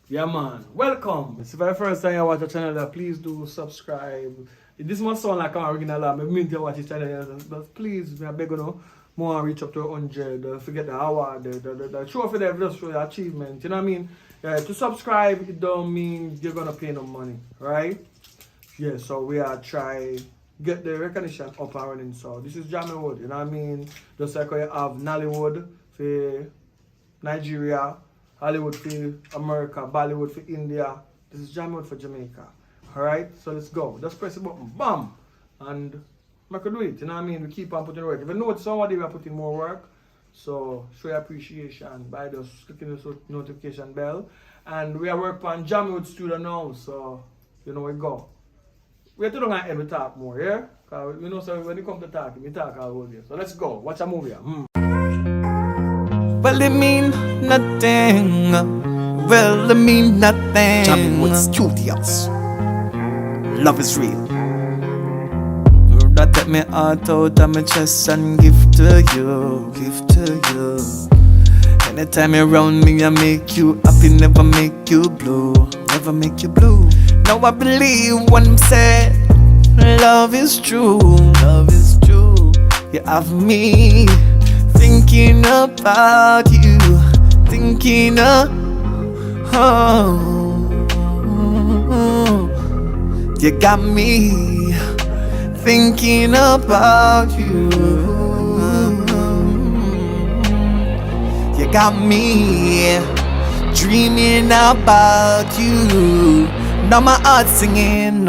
Yeah, man. Welcome. If it's the first time you watch the channel, please do subscribe. This must sound like an original. I mean to watch this channel, but please, I beg you know, more reach up to 100. Forget the award, the trophy, just show the achievement. You know what I mean? To subscribe, it don't mean you're gonna pay no money, right? Yeah. So we are try get the recognition up and running. So this is Jammiwood. You know what I mean? Just like how you have Nollywood for Nigeria. Hollywood for America, Bollywood for India. This is Jammiwood for Jamaica. Alright, so let's go. Just press the button, bam! And I can do it, you know what I mean? We keep on putting work. If you know somebody we are putting more work, so show your appreciation by just clicking the notification bell. And we are working on Jammiwood studio now, so you know we go. We have to do that every talk more, yeah? Because you know, so when it comes to talking, we talk all over here. So let's go. Watch a movie. Well, it mean nothing. Well, it mean nothing. Jammiwood Studios. Love is real. That take me heart out of my chest and give to you. Give to you. Anytime you're around me, I make you happy, never make you blue. Never make you blue. Now I believe when I'm said love is true. Love is true. You have me thinking about you, thinking of you got me thinking about you. You got me dreaming about you. Now my heart singing.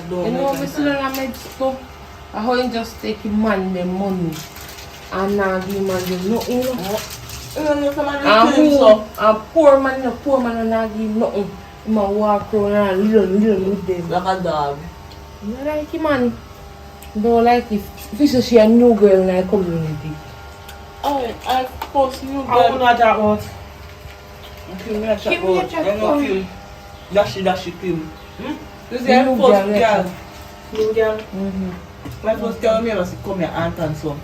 You know, we still don't have stuff. I how you just take your man the money and now give man the nothing. And poor man and not give nothing. He might walk around and little with them. Like a dog. You don't like him, man. You don't like if you see a new girl in the community. Oh, I post new girl. I want to talk about. Give me a chat about. Then no film. Dashy film. This is New the first girl, girl. New girl. Mm-hmm. My first girl me was come here aunt and son.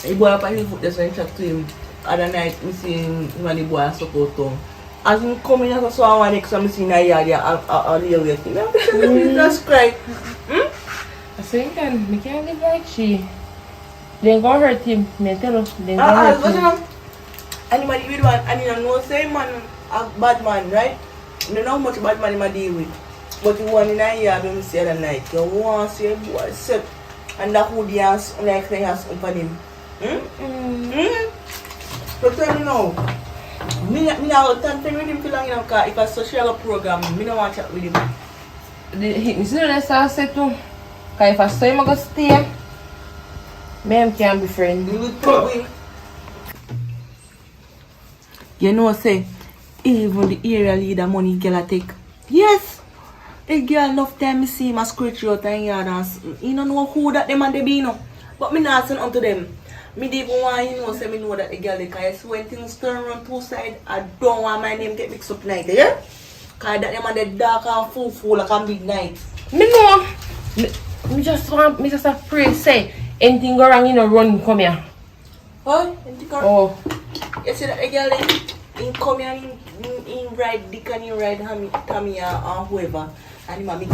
He boy up on his foot, that's when I chat to him. Other night, I see him when the boy support tongue. As he come in, I saw one next time I see in a yard, a little bit. Just cry. I say, I can't live like she. They go hurt him. Me tell us, they go hurt him. Anybody with one, and you know, say man, a bad man, right? You don't know how much bad man he might deal with. But you want in a yard when we see the other night. You want to see a boy set. And that hoodie has, like, they have something for him. So tell me now. Me not time with him for long enough because if I social program, me don't want to chat with him. You see what I say too? Because if I saw him, I go stay. Me can be friends. You would probably. You know, say, even the area leader money girl take. Yes! A girl enough time me see him a scratch out and yard and you don't know who that them and they be, you know. But me not send unto them. Me dey even want you know say me know that the girl because when things turn around two sides, I don't want my name get mixed up like that, yeah? Cause that them and the dark and full like a midnight. Me know. Me just pray say anything go wrong, you know, run come here. Oh, anything go wrong? Oh. You see that the girl in come here in ride Dick and in ride Tammy or whoever. And him a big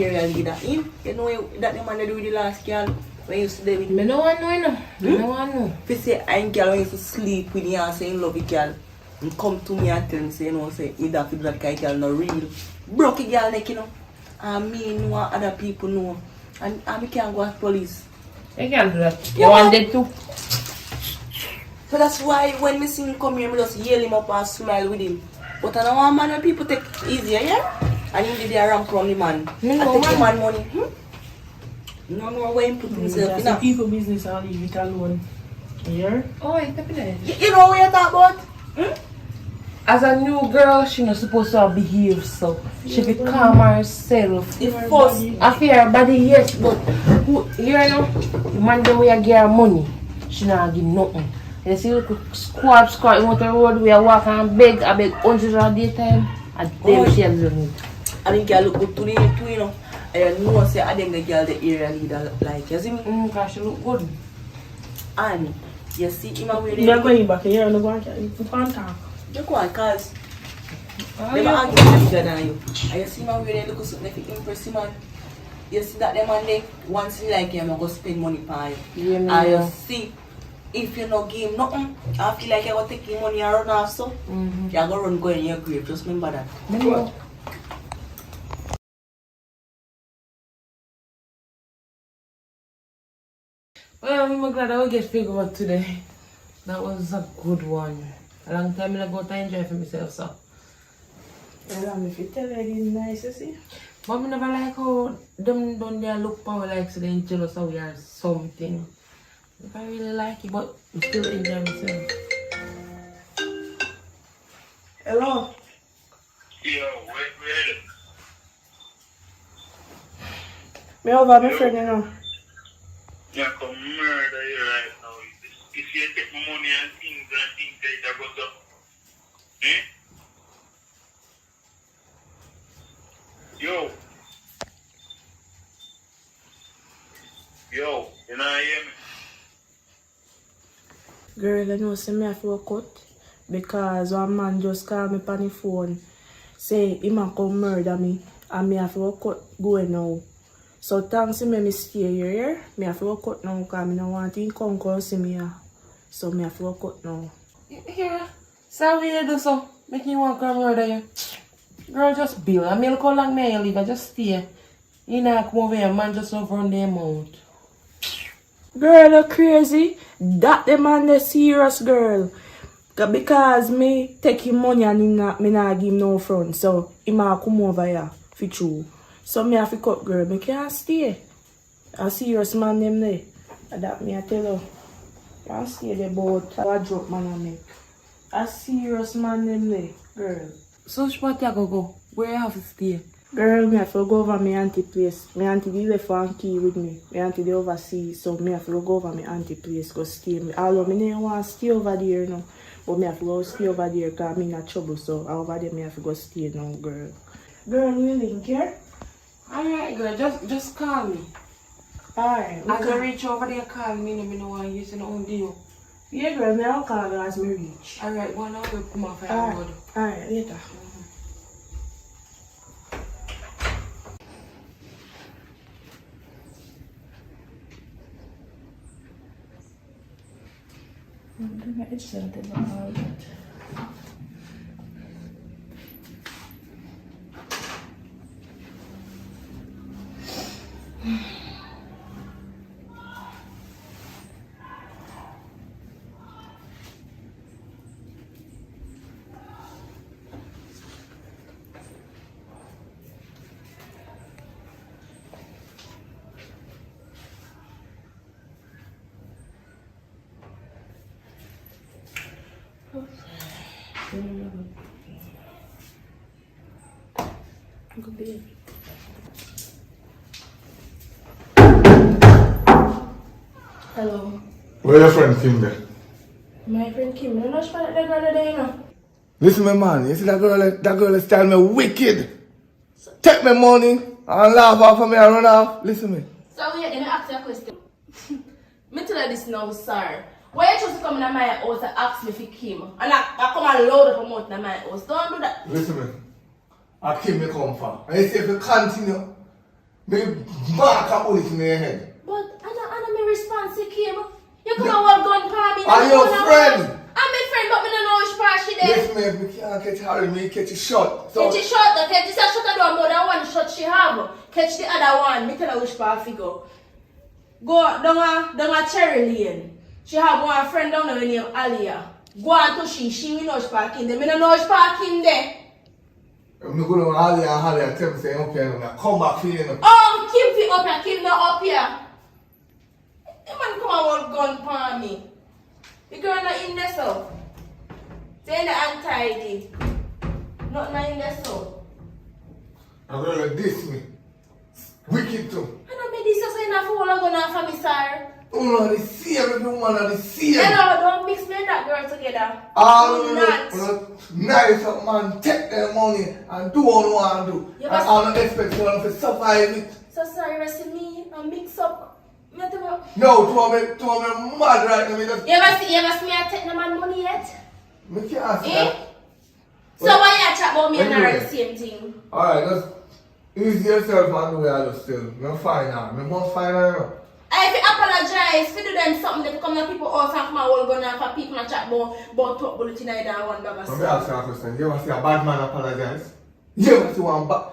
area leader. Him, you know that the man they do with the last girl when you see them. Me no want know, you know. Me no want know. If you say I'm girl when you used to sleep with you and say you love the girl, and come to me and tell me say you know say me that feel that kind of girl no real. Broke a girl like you know. And me know other people know. And me can't go to police. You can't do that. You want that too. So that's why when me see him come here, I just yell him up and smile with him. But I don't want man when people take it easier, yeah? And him did the ramp from the man. I take the man money. No more way him put himself in. That's the people business, I'll leave it alone. Here? Oh, it's happening. You know what you talk about? as a new girl, she not supposed to behave so. She be calm herself. The first After her body, yes, but you know, the man them we give her money, she not give nothing. You see, look, squat out the road, we are walking and I beg hundreds of daytime, and then she has done it. I think I look good to the two, you know. And you know, say I think the girl the area leader like, you see me? Cause she look good. And you see him and where You're going back here and going to talk. you go on, cause Oh, they yeah. are angry bigger than you. And you see him and where they look something if you impress him and you see that them and they once you like him, I'm going to spend money for you. Yeah, me And know. you see, if you not give him nothing, I feel like you're going to take him money and run off so. You're going to go in your grave, just remember that. Me know. Well, I'm glad I will get figured out today. That was a good one. A long time I go to enjoy for myself, so. Well, if you tell her it's nice, you see. But I never like how them don't they look power like so they jealous how we are something. I really like it, but I still enjoy myself. Hello? Yo, wait. Me over my friend, you know. Yeah, come murder you right now. If you take my money and things that goes up. Eh? Yo, you know hear me? Girl, I know say me have to cut because one man just called me on the phone say he might come murder me and me have to cut go now. So thanks to me stay here, me have to cut now because I don't want him come see me here. So me have to cut now. Here, so we do so. Make you want to come murder you. Girl, just bill. I mean, look how long may you live. I just stay. You know, come over here, man, just over on the amount. Girl, you crazy? That the man the serious girl. Because me take him money and me not give him no front. So he might come over here for true. So me have to cut girl. Me can't stay. A serious man them there. And that me I tell you. Can't stay there about a drop man I make. A serious man them there. Girl. So, what you go? Where you have to stay? Girl, me have to go over my auntie place. My auntie be left one key with me. My auntie they overseas, so me have to go over my auntie place, go stay. Although me don't want to stay over there, you know. But me have to go stay over there because I'm in a trouble, so over there me have to go stay now, girl. Girl, you link here? Alright, girl, just call me. Alright. As I reach over there, call me. No, me no want to use no own deal. Yeah, girl, me I'll call her as me reach. Alright, one hour will come off Alright, road. alright, later. Good day. Hello. Where your friend Kim there? My friend Kim, you know she that girl today, you know? Listen, my man, you see that girl is telling me wicked. Take my money and laugh off of me and run off. Listen to me. So wait, let me ask you a question. Me tell you this now, sir. Why you just come in my house and ask me if he came? And I come and load up a mouth in my house. Don't do that. Listen to me. I Kim me come from. And you say if you continue, me mark a bullet in your head. But I know my response to Kim. You come and walk gun for me. Are your friend? I'm my friend, but me don't know which part she there. Listen to me, if you can't catch her, me catch you shot. So, Catch it short, catch this shot the door more than one shot she have. Catch the other one, me tell her which part she go. Go down a Cherry Lane. She have one friend down there named Alia. Go on to she will know which part in there. Me don't know which part in there. I'm going to Holly and tell me say, okay, I'm going to come back for you. Oh, Kim fit up here, Kim not up here. The man come and hold gun for me. The girl not in there so. Say the untidy. Nothing in there so. I'm gonna diss me. Wicked too. I don't be this so in a fool I'm gonna for me, sir. Oh no, the same, everyone are the same. Hello, don't mix me and that girl together. All Do of them nice up man, take their money and do what you want to do. Yeah, And but- all the expect you to survive it. So sorry, rest in me and mix up. No, to me mad right now. You ever see me I take no man money yet? Me can't see Eh? that. So why you chat about me and Anyway. her the same thing? Alright, just ease yourself and the way I do still. I'm fine now. I'm most fine now. I if you apologize, if you do them something, they come to people out and come and hold gun and for people and chat about talk bulletin in that one bag of Let me stuff. ask you a question. You ever see a bad man apologize? You ever see one bad...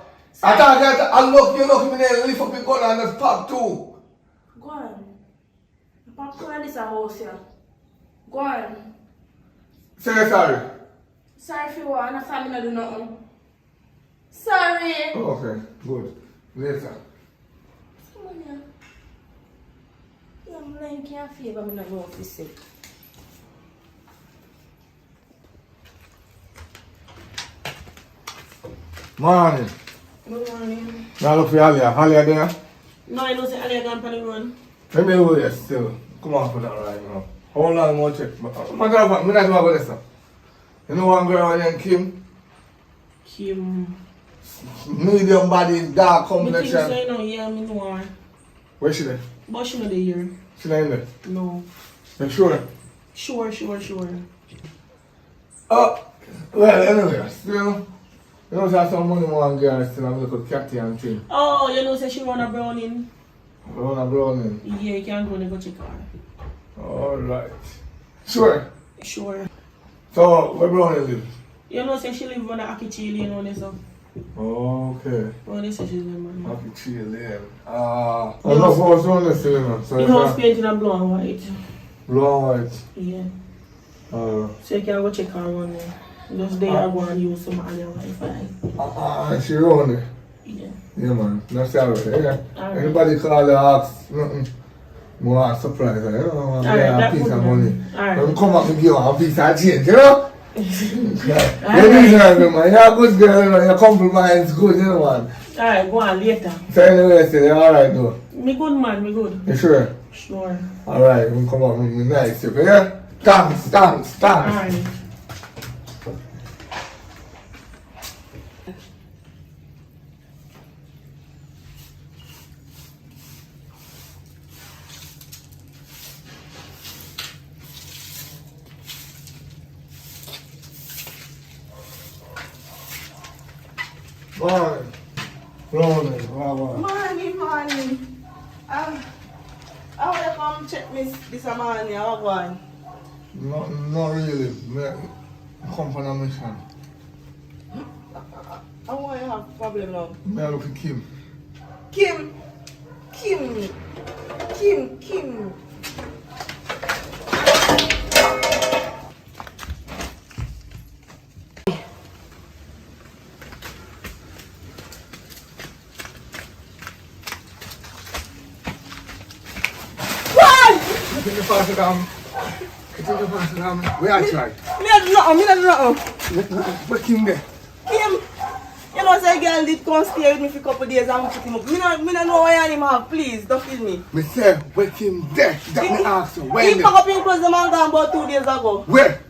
I thought that I look, you look me there, lift up your gun and just pop too. Go on. Popcorn this a house here. Go on. Say sorry. Sorry for what, and a family not do nothing. Sorry. Oh, okay, good. Later. Come on here. I'm lying can't favor me not know what to say. Morning. Good morning. Now look for Alia. Alia there? No, I don't say Ali again on the run. Let me go there still. Come on for that right now. Hold on, more check. Matter of fact, I'm not going to go there, sir. You know one girl named Kim? Kim. Medium body, dark Me think so, complexion. you know, yeah, me know her. Where's she there? But she not there here. She not in there? No. You sure? Sure. Oh, well, anyway, still, you know, there's some money one girl still have a little captain and thing. Oh, you know, say she run a browning. Run a browning. Yeah, you can go and go check her. Alright. Sure. Sure. So, where browning live? You know, say she live on a Akichi Lane on this stuff. Okay. Oh, this is she live on. Happy tree lane. I love what's on this thing, so The it's house painted in blue and white. blue and white. Yeah. So you can go check her on there. Just there I go and use some other Wi-Fi. She run there. Yeah. Yeah, man. That's all right. Yeah. Alright. Anybody call her, ask nothing. More surprise her, you know, Alright, get a that piece good of then. money. Alright. When come back and give her a piece of change, you know? You deserve it, man. You're a good girl, you know. Your compromise good, you know, man. Alright, go on later. So anyway, say you're alright, though. Me good man, me good. You sure? Sure. Alright, when come back, me nice, you yeah? Thanks. Alright. Morning. Wow. Morning. I want to come check this morning. How going? Not really. I come for a mission. I want to have problem now. I look for Kim. Kim. Take the pass it down. We are trying. Me not do nothing. But Kim there. Kim. You know, say girl did come stay with me for a couple of days and put him up. Me not know why him have. Please, don't kill me. Me say, where Kim there? That me ask you. He Where pack up him clothes the man gone about 2 days ago. Where?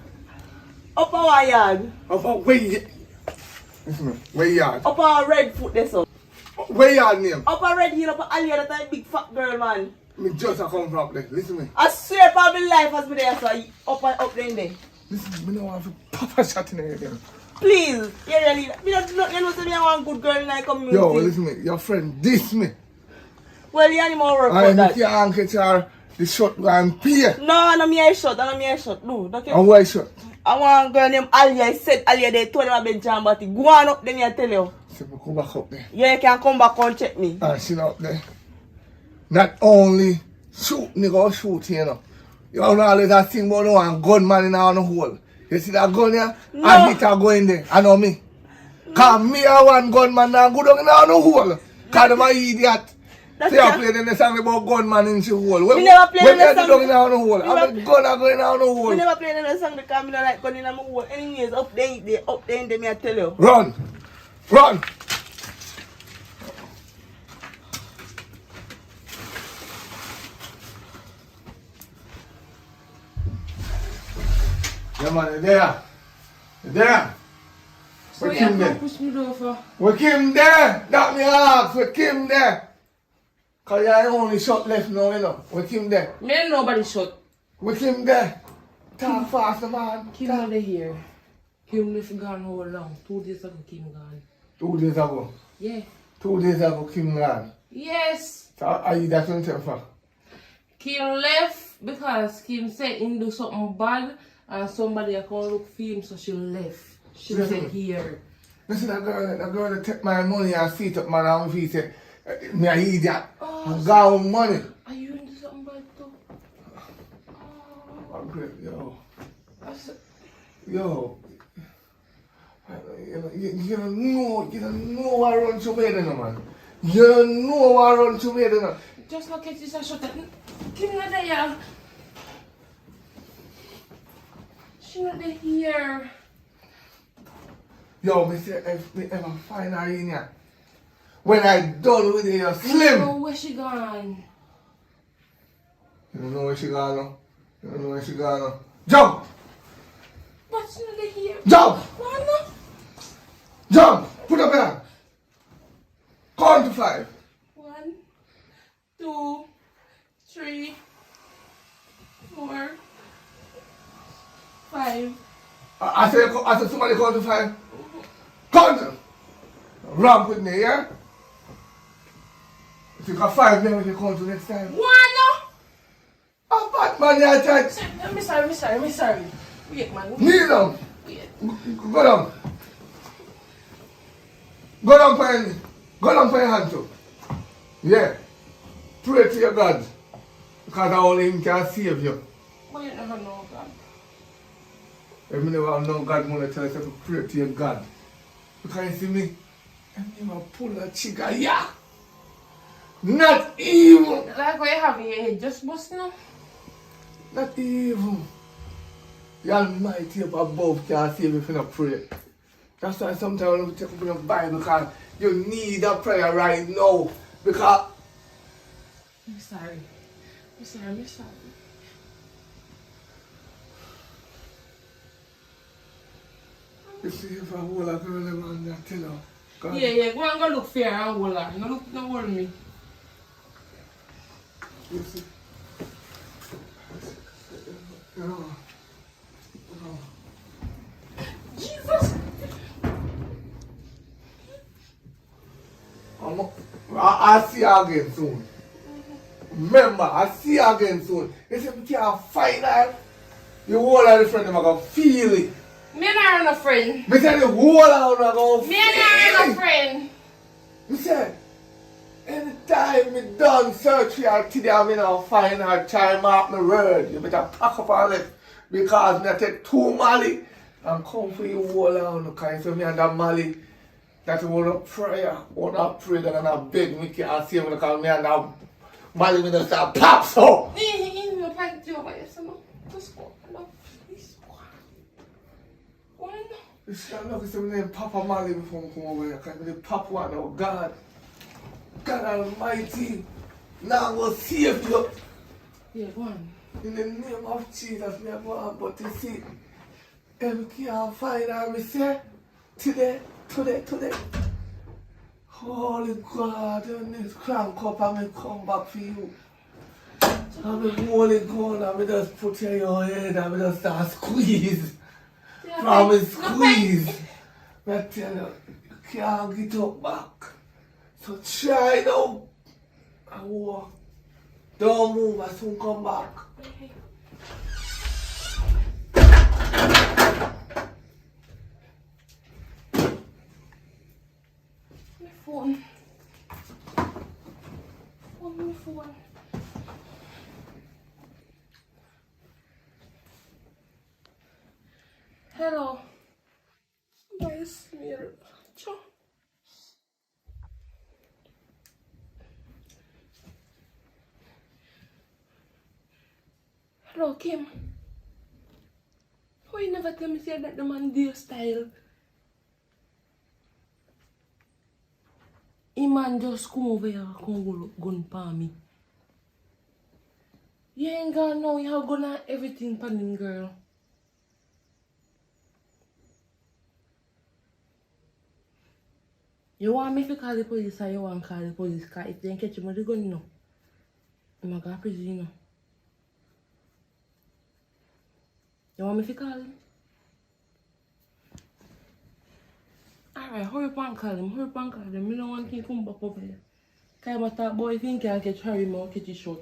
Up our yard. Where you? Listen me. Where you are? Up our red foot there, so. Where you are name? Up our red hill, up our alley, that a big fat girl, man. Me just a come from there. Listen me. I swear by my life has been there, so up there. Listen, me no want to pop a shot in there again. Please, you really, you know, say me I want good girl in my community. Yo, listen me. Your friend diss me. Well, you ain't more work I on that. can't get her the shot and pay. No, me a shot, No, don't And why shot? I want a girl named Alia. I said Alia, they told him I been jam, but he go on up, then I tell you. So me come back up there. Yeah, you can come back and check me. And she not there. Not only shoot, nigga, shoot, you know. You know all that thing about no one gunman in our hole. You see that gun here? No. And hit her go in there. I know me. Cause me a one gunman now go down in our hole. Cause them a idiot. See, I played in the song about gunman in the hole. We never played in the song. When in the hole, I'm a gun going down the hole. We never played in the song because I don't like gun in my hole. Anyways, up there, me I tell you. Run! Run! Yeah, man, you're there. You're there. So We you Kim there. can't push me over. We Kim there. That me ask. We Kim there. Because you're the only shot left now, you know. We Kim there. Me and nobody shot. We Kim there. Talk faster, man. Kim not here. Kim left gone how long? 2 days ago Kim gone. 2 days ago. Yeah. 2 days ago, Kim gone. Yes. So are you that going to tell for? Kim left because Kim said he do something bad and somebody I can look for him, so she left. She said here. Listen, that girl that take my money and feet up, man, and my feet say, me a idiot. I got money. Are you into something bad too? Oh, great, yo. I said, Yo. You don't know what run to me, man. You don't know what run to me, no. just look at this and shut up. Kim not there. She not there here. Yo, me say if me ever find her in here, when I done with it, you're I don't slim. know where she gone. You don't know where she gone now? You don't know where she gone now? Jump! But she not there here. Jump! Why not? Jump! Put up your hand. Count to 5. 1, 2, 3, 4, 5. I said somebody count to 5. Count! Ramp with me, yeah? If you got 5, then we can count to next time. Why not? I'm bad man, you're tight. I'm sorry. Wait, man. Kneel down. Wait. Go down. Go down for your hand too. Yeah. Pray to your God. Because only Him can save you. But you never know, God. If you never know God, I'm going to tell you to pray to your God. Because you see me, I never pull a trigger, yeah. Not even. Like what you have in your head, just bust now. Not even. The Almighty up above can save you if you not pray. That's why sometimes we take up your Bible because you need a prayer right now. Because I'm sorry. you see if I hold a girl and I tell her. God, Yeah, go and go look fair and hold her. No hold me. you see. No. Jesus! I'll see you again soon. Remember, I'll see you again soon. You see, we can't fight her. You hold her, the friend, I'm going to feel it. Me and her are no friend. Me say the whole out I go Me and her are no friend. Me say anytime me done search for her today I not find her time out my word. You better pack up her left because me take 2 Mali and come for you whole out because if me and that Mali that you wanna pray that and I beg me can't save me because me and that Mali me just start pop so. No plan to over yes, no. Just go. No, please go. Why not? You see, I'm not going to Papa Mali before I come over here because the Papa one now, God Almighty, now will save you. Yeah, go on. In the name of Jesus, me go on, but you see, if we can't find her, we say, today, holy God, you need crank up and me come back for you. And me holy God, and me just put you in your head and me just start squeeze. From me squeeze. I tell you, you can't get up back. So try now and walk. Don't move, I soon come back. My phone. My phone. Hello. Nice mirror. Hello, Kim. Why you never tell me say that the man do your style? A man just come over here and come hold gun for me. You ain't gonna know you have gun and everything for him, girl. You want me to call the police or you want to call the police? Because if they catch him with the gun, you know, I'm going to go to prison, you know. You want me to call him? Alright, hurry up and call him. Hurry up and call him. I don't want him to come back over here. Because I thought, boy, if he can't catch Harry, I'll catch his shot.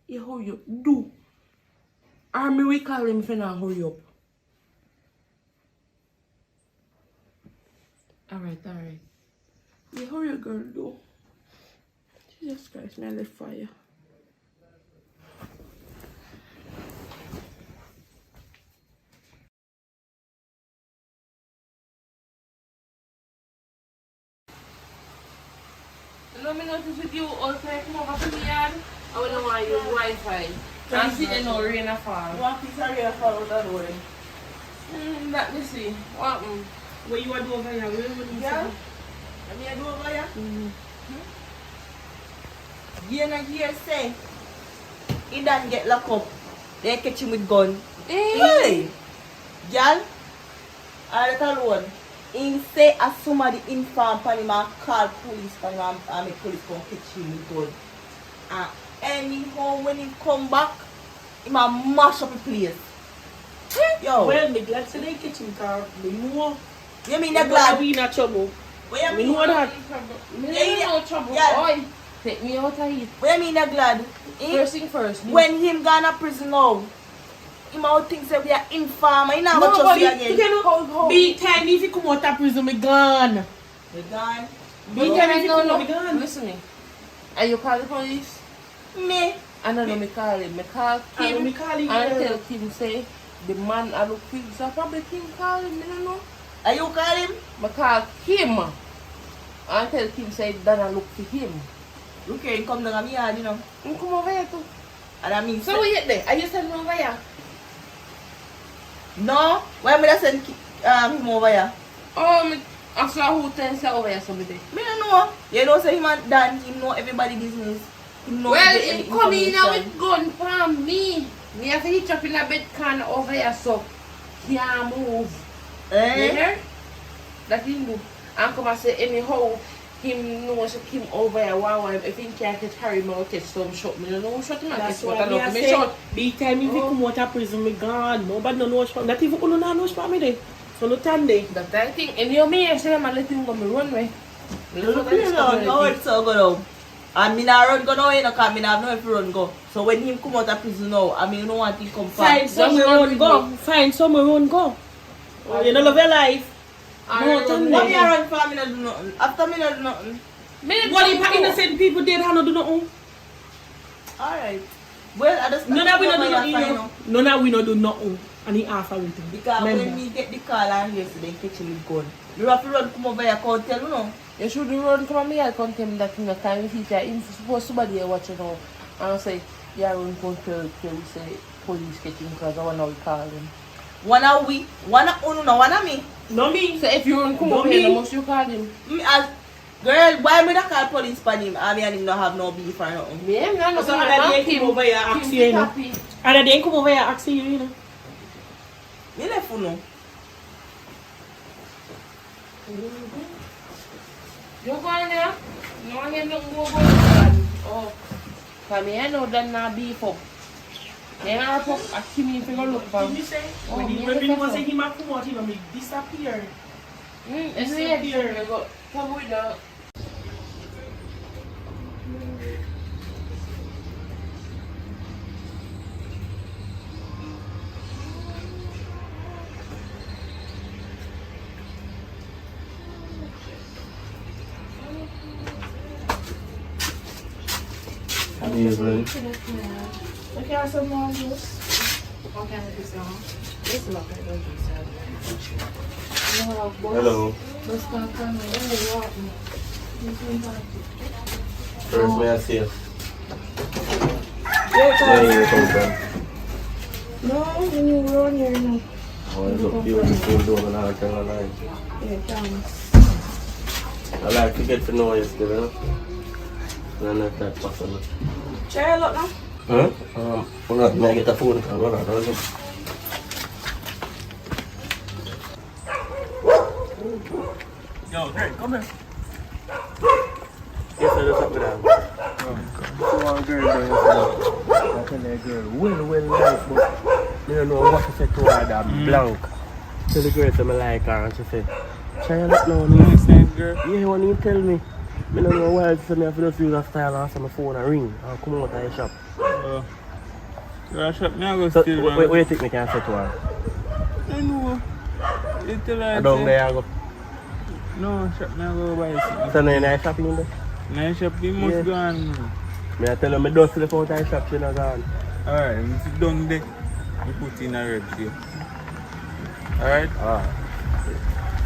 You hurry up. Do. Or me we call him if you not hurry up. Alright. You hurry up, girl, do. Jesus Christ, man, I left fire. Let me notice with you all time come over to the yard. I don't want you Wi-Fi. And see there no rain or fall. What piece of rain fall out of the way? Let me see. What? What you want to do over here? Where would you Yeah? What you do over here? You know here say, he done get locked up. They catch him with gun. Hey! Girl, all that alone. He say as somebody inform upon him and call police for him and make police come catch him with gun. And anyhow when he come back, he might mash up the place. Yo. Well, me glad to they catch him because we know. You mean they're glad? We not trouble. What you We mean? know that. Me no trouble. Yeah. Oi, take me out of here. What you mean they're glad? First thing first. When him gone to prison now, he might think that we are informer. He not trust Nobody, you you again. know, be time if you come out of prison, me gone. We gone. Be time if you come out, me no. gone. Listen me. Are you call the police? Me. I don't know me call him. Me call And Kim me call him, and girl. tell Kim say the man I look quick. So probably Kim call him. I don't know. Are you call him? Me call Kim and tell Kim say that I look for him. Look here, he come down to me yard, you know. You come over here too. And I mean, So what you there? Are you sending over here? no. Why am I send him over here? Oh, me after who tells you over here somebody? Me don't know. You know, say him and Dan, him know everybody business. Him know Well, any he come in now information. with gun from me. Me have to hitch up in a bed can over here so he can't move. You Eh? hear? That he do. And come and say anyhow, him knows him over here. Wow, if he can't catch Harry, I'll catch some shot. Me don't know who shot him. That's What why I me look I me say, shot. be time if you come out of prison, me gone. Nobody don't know what not even who know what me there. So no time there. That I think. And you me, I say I'm let him go me run way. Look here now, now it's so good now. And me not run go now, you know, because me not have no if run go. So when him come out of prison now, I mean, you don't want him come Find back. somewhere run go. Find somewhere run go. Oh, you don't love your life. No time What me a there. run for, me not do nothing. After me not do nothing. What if innocent people dead and not do nothing? Alright. Well, I just None of we not do over here nothing. now. None of we not do nothing. And he half everything. Because Remember. when me get the call and yesterday catch him with gun, you have to run come over here and tell you know. You should run come on me I can't tell him that in the time if he's supposed somebody here watching now. And I say, yeah, run come tell say police catching because I want to call him. One of we, one of uno, no one of me. No me. So if you run come No over here, me. must you call him? Me as girl, why me not call police for him? I mean, him not have no beef or nothing. Me, I'm not So other day come over here ask you, you know. Other day come over here ask you, you know. Me left you know. You go in there? No one here don't go on. Oh, for me I know that not beef up. Then I pop a Kimmy if you go look for Did him. you say? Oh, When me people say say he might come out, he will disappear. It's here. You go. Come with the. Okay, I said more juice. Hello. First, may I see you? Where you come from? No, when you run here now. Oh, it's up to you. You still doing a tell a lie. Yeah, thanks. I like to get to know you still, you know? And if that's possible. Try a lot now. Huh? Hold on, may I get a phone call? Hold on, hold on. Yo, Greg, come here. Yes, I just up with that. One girl down here. I tell that girl, well nice, but I don't know what to say to her that blank. Tell the girl to me like her and she say, try a lot now, no? Nice girl? Yeah, when you tell me, I don't know why so I have to just use a style and answer my phone and ring and come out of the shop. Your shop now go So, still where you think me can say to her? I know. You tell her I don't there I go. no shop now go buy something. So now you're not shopping in there? Nice shop you must go on. Me I tell her me dust left out of the shop, she not gone. Alright, you sit down there. You put in a red here. Alright?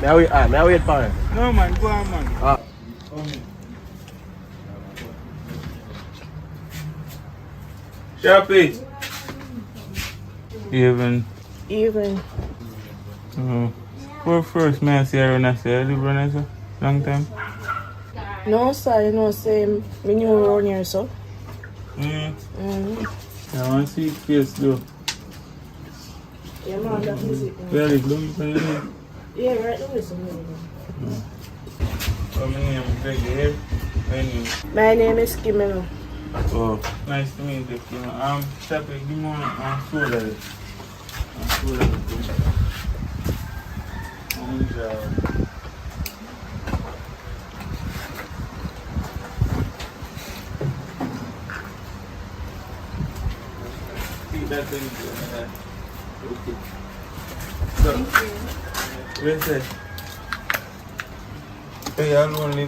May I wait for her? No man, go on man. Sharpie. Even. Well, first, may I say around I say, I live around here, long time. No, sir, you know, say, me new around here, so. I want to see your face though. Yeah, man, that visit me. Where is long time? Yeah, right now, listen. My name is Greg here. My name is Kimeno. Oh. Nice to meet you. Sharpie, give me one soda. That's it. So, where's it? Hey, I'll only.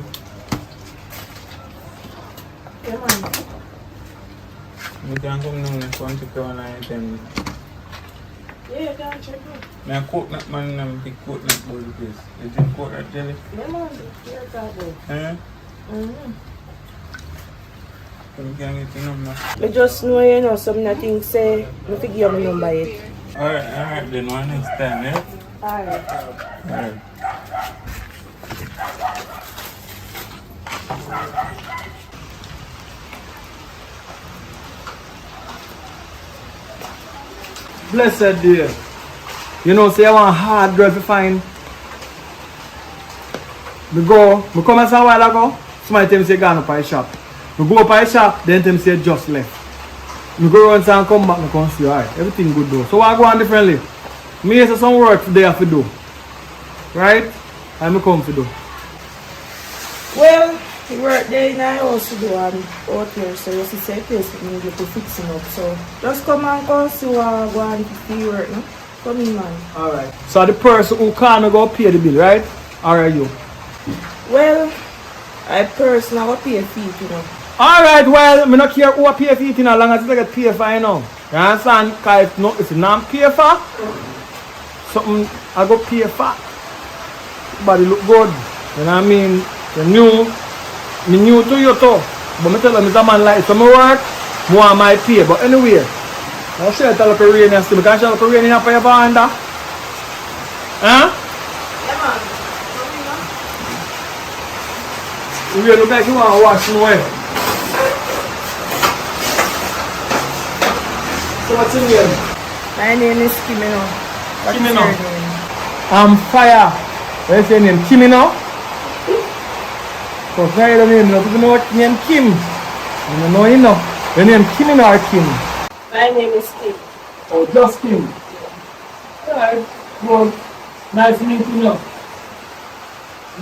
Yeah, man. We can come down and come to Crown and Yeah, you can check it. I coconut man and big coconut all the place. You drink coconut jelly? Yeah, man. Yeah, that way. You can get the number. I just know, you know, some nothing say, I think you have my number yet. Alright, then one next time, yeah? Alright. Blessed day. You know, say I want a hard girl to find. Me come a while ago, somebody tell me say gone up by shop. Me go up by shop, then tell me say just left. Me go around and come back, me come see, alright, everything good though. So I go on differently. Me say some work today I have to do. Right? And me come to do. Well, the work there in our house to do and out here, so you see say place we need to fixing up. So just come and come see what I go and do work, no? Come in, man. Alright. So the person who can't go pay the bill, right? Or are you? Well, I personally go pay feet, you know. Alright, well, I don't care who I pay for it, you know, as long as I get paid for, you know. You understand? Because if you not pay for, something I go pay for. Body look good. You know what I mean? Me new to you too. But I tell them it's a man like it. So I work, more my pay. But anyway, I'll show you a little rain and still. Because I show you a rain in a fire under. Huh? Yeah, man. You really look like you want to wash me away. So what's your name? My name is Kimeno. What's Kimeno. your name? I'm Fire. What's your name? Kimeno? So Fire the name. You know what name Kim? You don't know you know. Your name Kimeno or Kim? My name is Kim. Oh, just Kim. Alright. Good. Nice meeting you.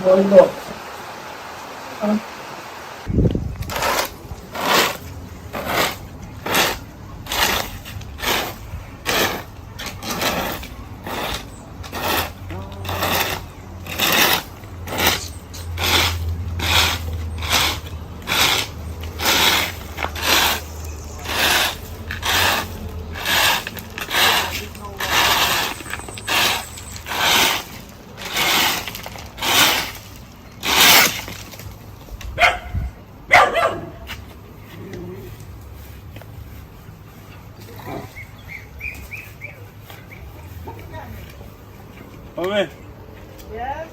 Well done. Mommy. Yes?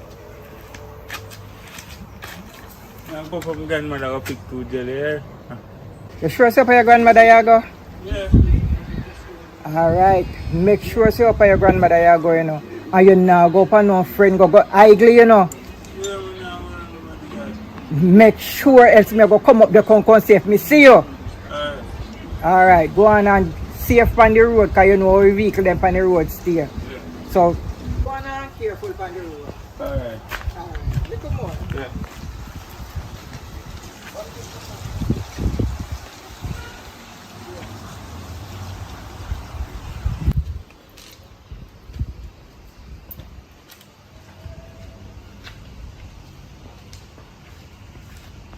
I'm going from grandmother go pick 2 jelly here. You sure say for your grandmother you go? Yeah. Alright. Make sure say for your grandmother you go, you know. And you now go for no friend go idly, you know. Yeah, we now go to the Make sure else me go come up the come see if me see you. Alright, go on and safe on the road because you know our vehicle them on the road stay. Yeah. So go on and careful on the road. Alright. Alright. Little more. Yeah.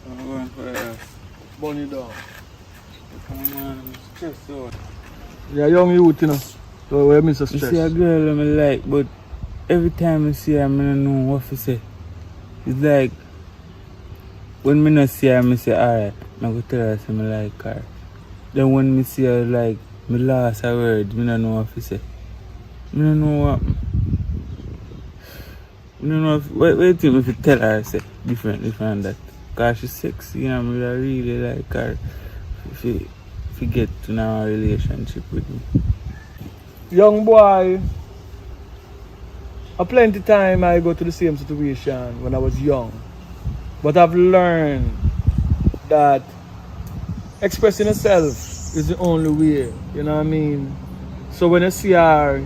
I'm going for a Bunny down. come on, I'm stressed out. Yeah, young youth, you know. So we miss a You stress. see a girl I like, but every time I see her, I don't know what to say. It's like, when I not see her, I say, alright, I go tell her I say I like her. Then when I see her, like, I lost a word, I don't know what to say. I don't know what. I don't know what do you think if you tell her, I say, different that. Because she's sexy and I really like her. If you get to know a relationship with me. Young boy, a plenty time I go to the same situation when I was young. But I've learned that expressing yourself is the only way, you know what I mean? So when you see her,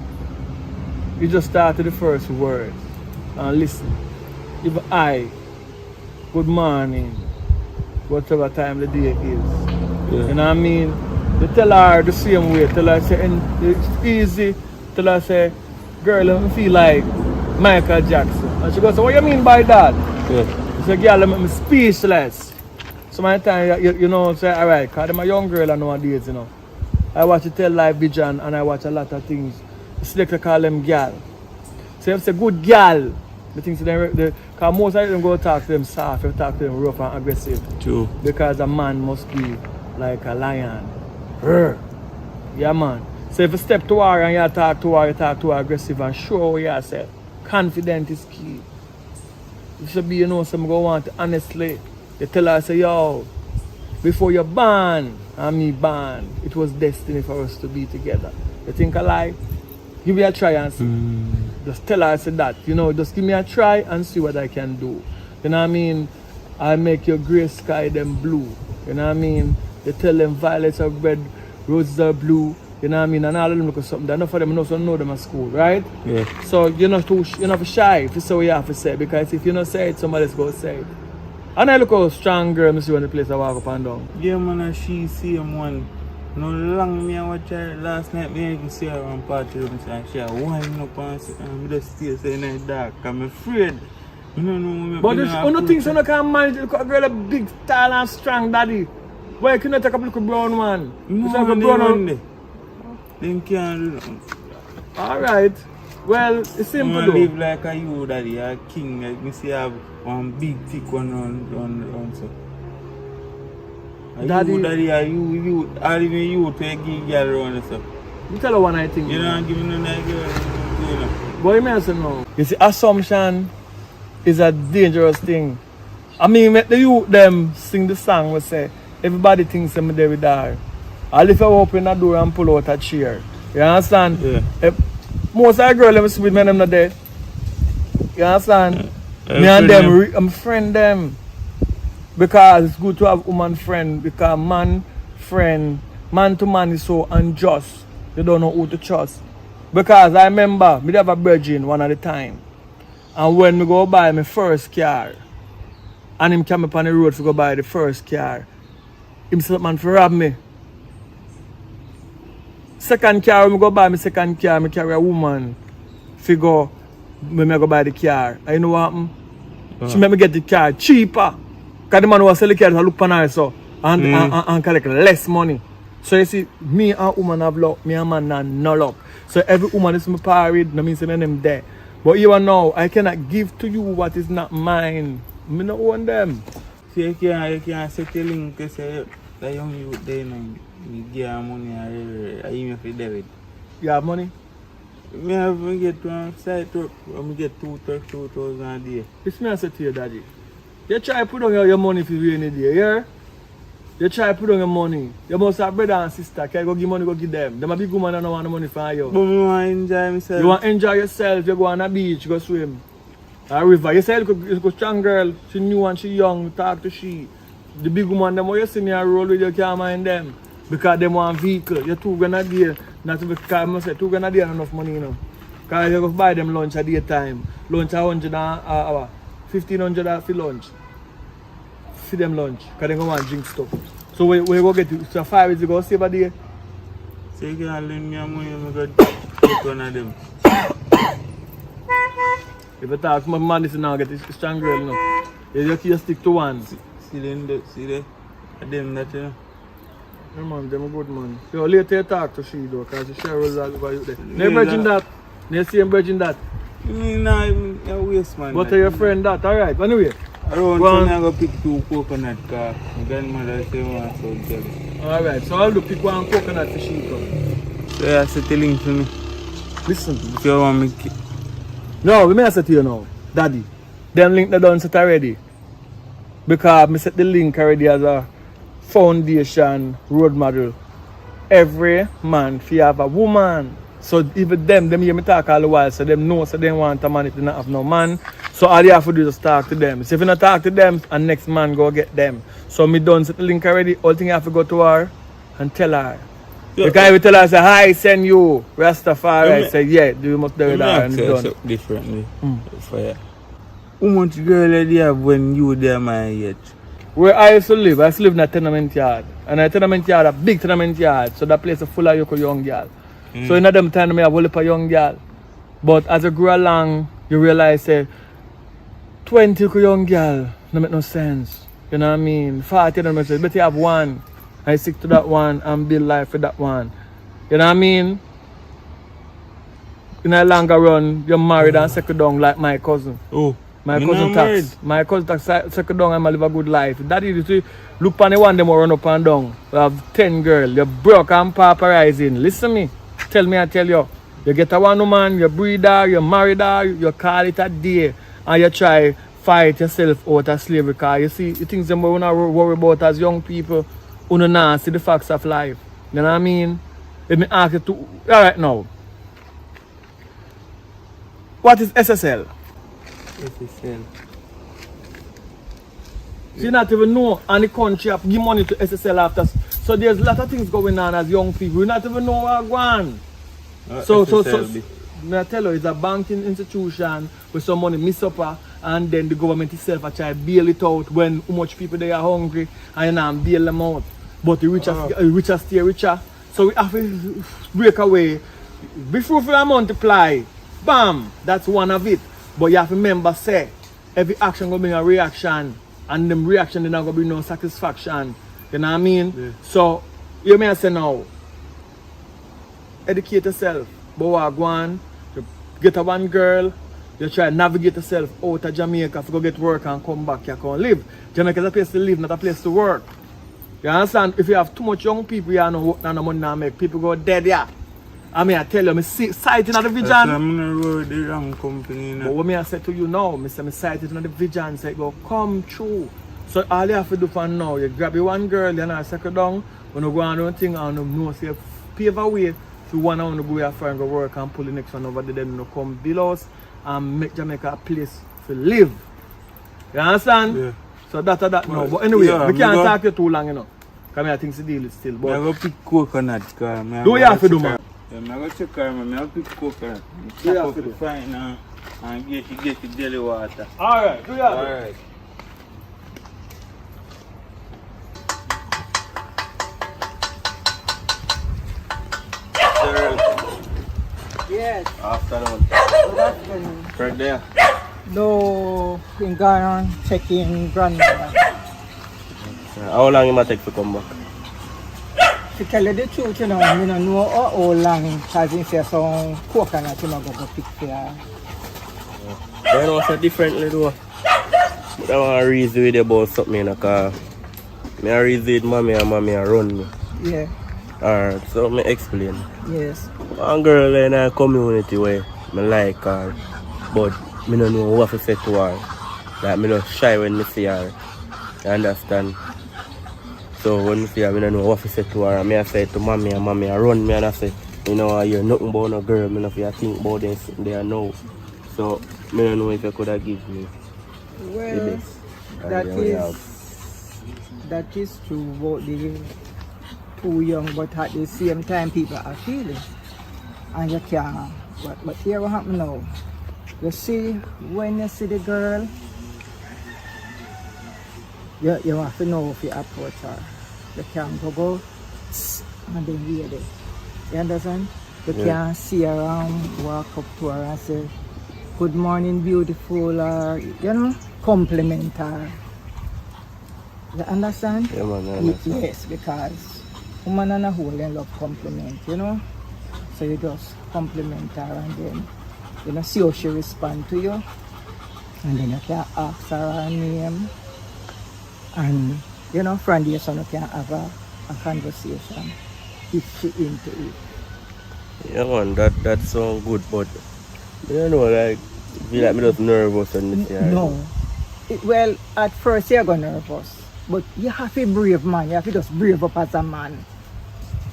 you just start with the first word and listen. If good morning, whatever time the day is. Yeah. You know what I mean? You tell her the same way. Tell her, say, and it's easy. Tell her, say, girl, I feel like Michael Jackson. And she goes, so what you mean by that? Yeah. She said, girl, I'm speechless. So my time, you know, say, all right, because I'm a young girl nowadays, you know. I watch you tell live vision and I watch a lot of things. It's like they call them girl. So if it's a good girl, the things because most of them go talk to them soft, you talk to them rough and aggressive. True. Because a man must be like a lion. Rrr. Yeah, man. So if you step to her and you talk to her aggressive and show yourself. Confident is key. You should be, you know, some go want to honestly. You tell her, say, yo, before you're born and me born, it was destiny for us to be together. You think I lie? Give me a try and see. Just tell her, say that. You know, just give me a try and see what I can do. You know what I mean? I make your gray sky them blue. You know what I mean? They tell them violets are red, roses are blue. You know what I mean? And all of them look at something. Enough of them also know them at school, right? Yeah. So you're not shy if you say what you have to say. Because if you don't say it, somebody else go say it. And I look how strong girl I see when the place I walk up and down. Yeah, man, and she see him one. No long me I watch her last night, me even see her on party room and she winding up and just stay saying in the dark. I'm afraid. You know, but there's no things you can manage. Look at a girl, a big, tall and strong daddy. Why you cannot take up a little brown one? No, like a they brown run there. They can't do nothing. Alright. Well, it's simple though. Live like a you daddy, a king. Like me see have one big thick one on so. Daddy, are you, are even you to give girl around so. You tell her one I think. You don't give me no girl. But you may say no. You see, assumption is a dangerous thing. I mean, make the youth them sing the song we say, everybody thinks I'm there with her. I'll if I open the door and pull out a chair. You understand? Yeah. Most of the girls let me see with me, them not there. You understand? Me and them, I'm friend them. Because it's good to have woman friend. Because man to man is so unjust. You don't know who to trust. Because I remember, me have a virgin one at a time. And when me go buy my first car, and him came up on the road to go buy the first car, him said, man, for rob me. Second car, when I go buy my second car, I carry a woman figure when I go buy the car. And you know what happened? She made me get the car cheaper. Because the man was selling the car, I look on her so, and collect less money. So you see, me and woman have luck, me and man have no luck. So every woman is my parried, no means them there. But you know, I cannot give to you what is not mine. Me not own them. So you can't set a link to say that young youth there and you give her money and you have to do it. You have money? Me have get one side truck, I'm get 2,000 a day. This me I say to you, daddy. You try put on your money for rainy day, yeah? You try put on your money. You must have brother and sister. Can you go give money, go give them. Them a big woman and don't want the money for you. But I want to enjoy myself. You want to enjoy yourself, you go on a beach, go swim. A river. You say you go strong girl, she new and she young, talk to she. The big woman, them what you see me a roll with, you can't mind them. Because them want vehicle. You're $2 a day. Not because I must say $2 a day and enough money, you know. Because you go buy them lunch at daytime. Lunch at 100 an hour. 1,500 for lunch. For them lunch. Because they go want drink stuff. So where you go get it? So 5 years you go save a day? So you can lend me your money and I go get one of them. If you talk to my man, listen now, get a strong girl, you know. You just stick to one. See them, them that you know. Yeah, man, them a good man. Yo, later you talk to she though, because she share all over you there. No virgin that. No same virgin that. Nah, you're waste man. But your friend that, alright. Anyway. Around so I go pick 2 coconut because my grandmother say one so jealous. Alright, so I'll do pick 1 coconut for she come. So you set the link for me. Listen. If you want me. No, we may say to you now, daddy. Them link they done set already. Because I set the link already as a foundation road model. Every man fi have a woman. So even them hear me talk all the while, so them know so they want a man if they not have no man. So all you have to do is talk to them. So if you not talk to them, and next man go get them. So me done set the link already, all thing you have to go to her and tell her. Yeah. Because if you tell her, say, hi, send you, Rastafari, say, yeah, you must do that and done. Differently. For you. How much girl did you have when you were there, man, yet? Where I used to live in a tenement yard. And a tenement yard, a big tenement yard. So that place is full of young girl. So in them time, I have a whole heap of young girl. But as you grow along, you realize, say, 20 young girl, no make no sense. You know what I mean? 40 don't make sense. Better have one. I stick to that one and build life with that one. You know what I mean? In a longer run, you're married and settle down like my cousin. Oh. My cousin tax. My cousin tax settle down and I live a good life. That is to look on the one them run up and down. You have 10 girls. You're broke and pauperizing. Listen me. Tell me I tell you. You get a one woman, you breed her, you marry her, you call it a day, and you try fight yourself out of slavery. Because you see, the things that we don't worry about as young people, you don't know, see the facts of life. You know what I mean? Let me ask you to, alright now. What is SSL? SSL. So you not even know, and the country have give money to SSL after. So there's a lot of things going on as young people. You not even know what's going on. So, I tell you, it's a banking institution with some money miss up, and then the government itself I try to bail it out when how much people they are hungry, and you know, bail them out. But the richer stay richer. So we have to break away. Before we multiply, bam, that's one of it. But you have to remember, say, every action gonna bring a reaction, and them reaction then not gonna be no satisfaction. You know what I mean? Yeah. So, you may say now, educate yourself. But what go on, you get a one girl, you try to navigate yourself out of Jamaica to go get work and come back, you can live. Jamaica is a place to live, not a place to work. You understand? If you have too much young people, you know what no money now make. People go dead, yeah. I mean, I tell you, I see sighting at the vision. I'm going to road the wrong company. But what I say to you now, I say, I sighted at the vision, say, go come true. So all you have to do for now, you grab your one girl, you know, second down, when you go on one thing, and you know, say, pave a way to one hour to go your friend, go work and pull the next one over there, then you come below us and make Jamaica a place to live. You understand? Yeah. So that now. But anyway, yeah, we can't talk you too long, you know. Because I think the deal is still. But I go pick coconut. Do you have to do, man? Yeah, I go check her, man. I pick coconut. Do you have to do? Fine now. And get the daily water. Alright, do you have to? Alright. Yes. Afternoon. Good afternoon. Right there. No, in Ghana, checking grandmother. How long it might take to come back? To tell you the truth, you know, I don't know how long, because if there's some coconut, you know, go pick there. I know it's differently though. But I want to reason with you about something, you know, because I reason with mommy and mommy run me. Yeah. Alright, so me explain. Yes. One girl in a community where me like her, but me don't know what to say to her. Like me not shy when me see her. You understand? So when me see her, me don't know what to say to her. And me I say to mommy, and mommy I run me and I say, you know, I hear nothing about no girl. Me not feel think about them sitting there now. So me don't know if you could have give me the Well, best. that is true about the too young, but at the same time people are feeling. And you can't. But here what happen now. You see, when you see the girl, you have to know if you approach her. You can't go and then read it. You understand? You can't see her around, walk up to her and say, good morning, beautiful, or, you know, compliment her. You understand? Yeah, man, I understand. Yes, because woman and a whole they love compliment, you know? So you just compliment her and then, you know, see how she respond to you. And then you can ask her her name. And, you know, from there so you can have a conversation if she into it. Yeah man, that sounds good, but you know, like, feel like me just nervous when me see her. No. Well, at first you're going nervous. But you have to be brave, man. You have to just brave up as a man.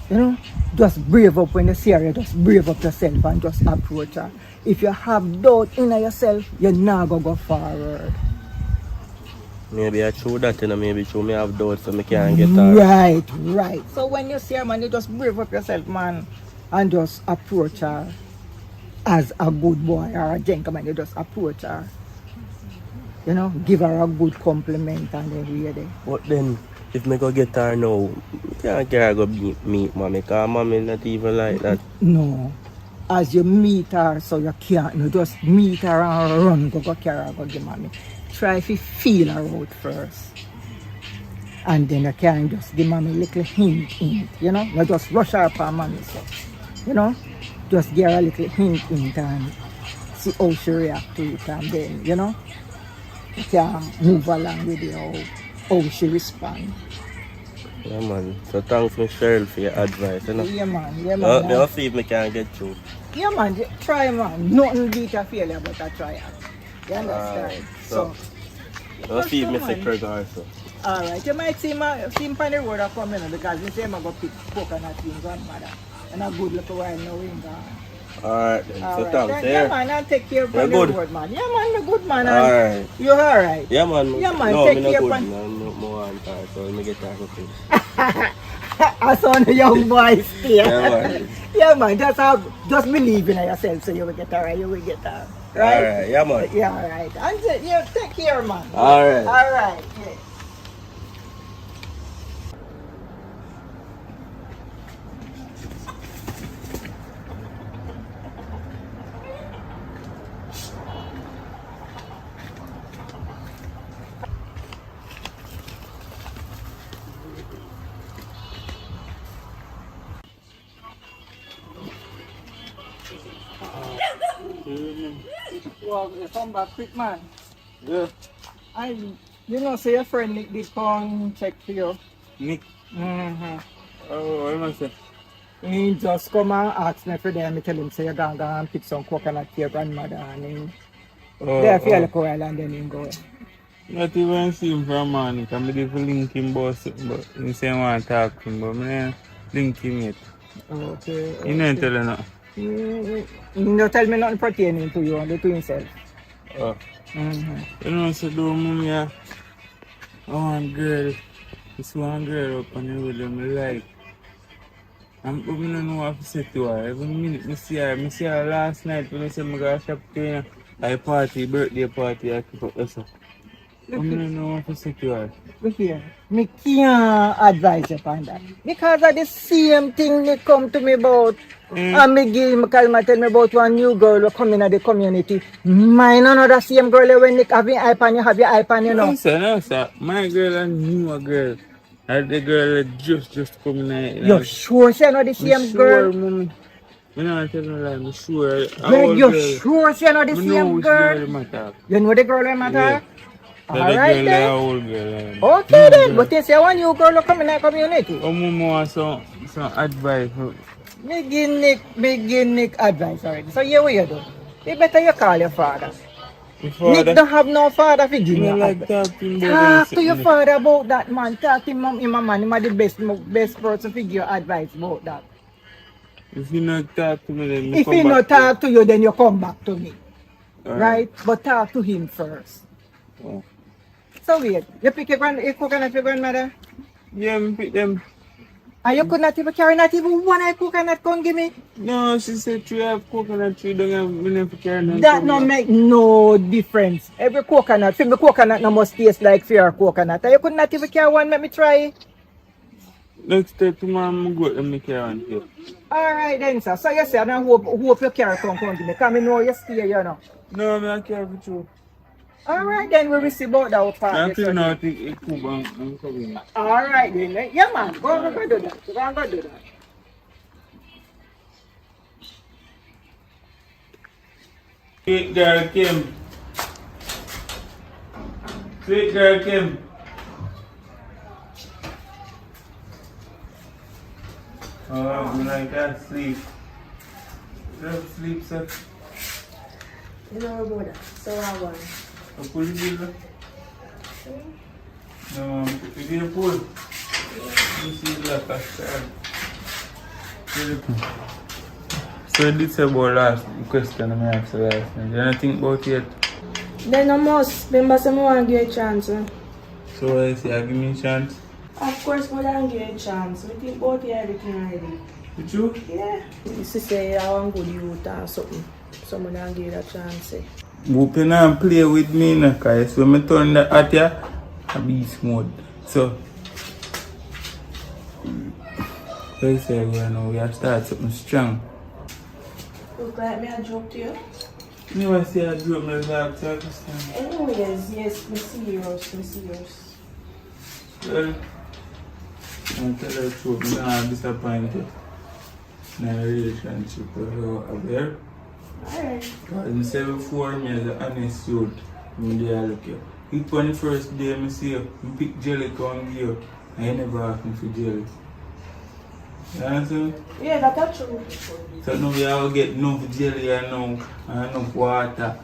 You know? Just brave up when you see her. You just brave up yourself and just approach her. If you have doubt in yourself, you're not going to go forward. Maybe I true that, you know, maybe true me have doubts so me can't get her. Right. So when you see her, man, you just brave up yourself, man. And just approach her as a good boy or a gentleman. You just approach her. You know, give her a good compliment and then read it. But then, if me go get her now, can't get her go meet mommy, because mommy not even like that. No. As you meet her, so you can't, you just meet her and run, go carry her, go give mommy. Try to feel her out first. And then you can just give mommy a little hint, you know? You just rush her up her mommy, so, you know? Just give her a little hint and see how she react to it, and then, you know? You can move along with it, how she respond. Yeah man, so thanks me Cheryl for your advice, you know? Yeah man. I'll see if me can get through. Yeah man, try man. Nothing beat a failure but a try. You understand? So I'll see if me say trigger also. Alright, you might see him on the road coming because you say I'm going to pick coconut in grandmother. And a good little while now in gone. Alright then, so thanks. Yeah man, I'll take care of the road man. Yeah man, I'm good man. Alright. You alright? Yeah man. Yeah man, no, take me care no of good. No more on time, so let me get that okay. I saw the young boy stay. Yeah man. Yeah man, just believe in yourself so you will get alright, you will get alright. Right? Alright, yeah man. Yeah, alright. And you take care man. Alright. Alright, yeah. Well, you come back quick, man. Yeah. You know, say your friend Nick did come check for you. Nick? Mm-hmm. Oh, what am I saying? He just come and ask me for them. I tell him, say you're going to pick some coconut for your grandmother. And he there for a little while and then he go. Not even see him from morning. I'm ready to link him, boss. But he say I want to talk to him, but I don't link him yet. Okay. He didn't tell you nothing. No tell me nothing pertaining to you, only to himself. Oh. Mm-hmm. You know, so do mommy, I want girl. This one girl up on the road that I like. I don't know what to say to her. Every minute I see her last night when I said I go shop to her. I party, birthday party, I keep up with her. I don't know what to say to her. Look here, me can't advise you on that. Because of the same thing they come to me about. And me give me call me tell me about one new girl who come in the community. Mine another same girl when Nick have your iPad, you have your iPad, you know. No, sir. My girl and newer girl. And the girl just come in. You're sure she's not the same girl? Mommy. I'm not telling you, I'm sure. You're sure she's not the same girl? You know the girl I'm matter? Alright then. Old girl. Okay then, but you say one new girl who come in the community. Oh, Mama, so some advice. Me give Nick advice already. So here what you do? You better you call your father. Nick don't have no father to give me like talk to your father about that, man. Talk to him, man. Him the best person to give you advice about that. If you not talk to me, then if he not talk to you, then you come back to me. Right? But talk to him first. Oh. So wait, you pick your coconut for your grandmother? Yeah, I pick them. And you could not even carry not even one coconut come give me? No, she said 3 have coconut tree, don't have enough to carry none. That no make no difference. Every coconut, for me coconut no must taste like fair coconut. And you could not even carry one, let me try. Next day tomorrow I'm go let me carry one here. Alright then sir. So you say I don't hope you carry come give me. Because I know you stay you know. No, I carry for you. Alright then we will see about that part. I'm feeling out it cool and coming. Alright then. Yeah man, go do that. Go do that. Sweet girl Kim. Sweet girl Kim. Oh, I like that sleep. Sleep, sir. You know about that. So I want. A pull it. No, you get a pull. You see like a star. So this about last question I asked last night. You don't think about it? Then I must. Remember someone want to give you a chance. So I say, give me a chance. Of course, I don't give you a chance. We think about everything already. With you? Yeah. You say I want to go to youth or something. Someone don't give you a chance. Whoop and play with me now, because when I turn that at you, I beast mode. So, I say, well, we have to start something strong. Look like me a joke to you? You never say I joke, me like to Anyways, yes, me serious. Well, I'm tell you the truth, I'm not disappointed in a relationship with you up there. Alright. Because I said before, me as an honest youth, I'm there look you. It on the first day I see you, I pick jelly come give you, and you never ask me for jelly. You understand? Yeah, that's true. So now we all get enough jelly and enough water.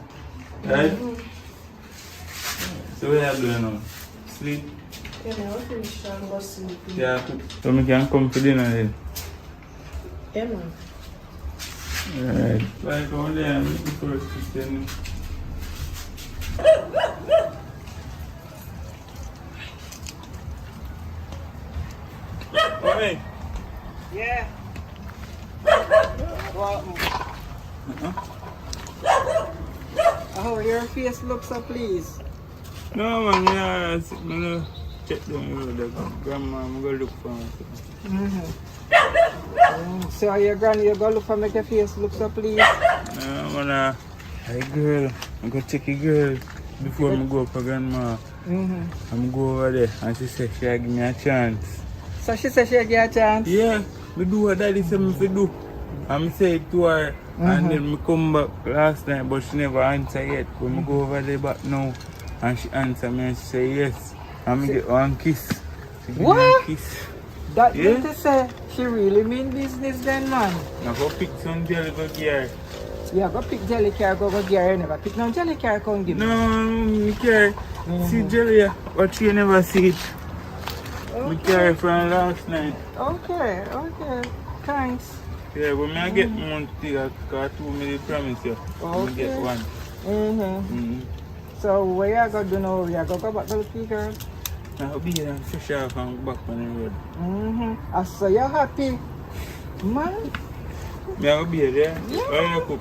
Right? So what are you doing now? Sleep? Yeah, man, I'll finish and go sleep. Yeah, so we can come for dinner then. Yeah, man. Alright. Like on there, I'm looking for a Christian. Hey. Yeah. Oh, your face looks so pleased. No man, yeah, I'm gonna check down the road. Grandma, I'm gonna look for her. So your granny, you go look for make your face look so pleased? I'm gonna, hey girl, I'm gonna check your girl before I go for grandma. I'm go over there and she said she'll give me a chance. So she said she'll give you a chance? Yeah, we do what daddy said me to do. I say it to her and then me come back last night but she never answer yet. When I go over there back now and she answer me and she say yes. And me get one kiss. She give me a kiss. That means to say she really mean business then, man. I go pick some jelly go give her. Yeah, go pick jelly car, go give her. You never pick no jelly car, come give me. No, me care. See jelly, but she never see it. Me carry from last night. Okay. Thanks. Yeah, but me I get one thing because 2 minutes promise you. I get one. So where you go do now? You go back to the tea, girl? I'll be here and fish off and back on the road. So you're happy? Man. Me I'll be there. Why you cook?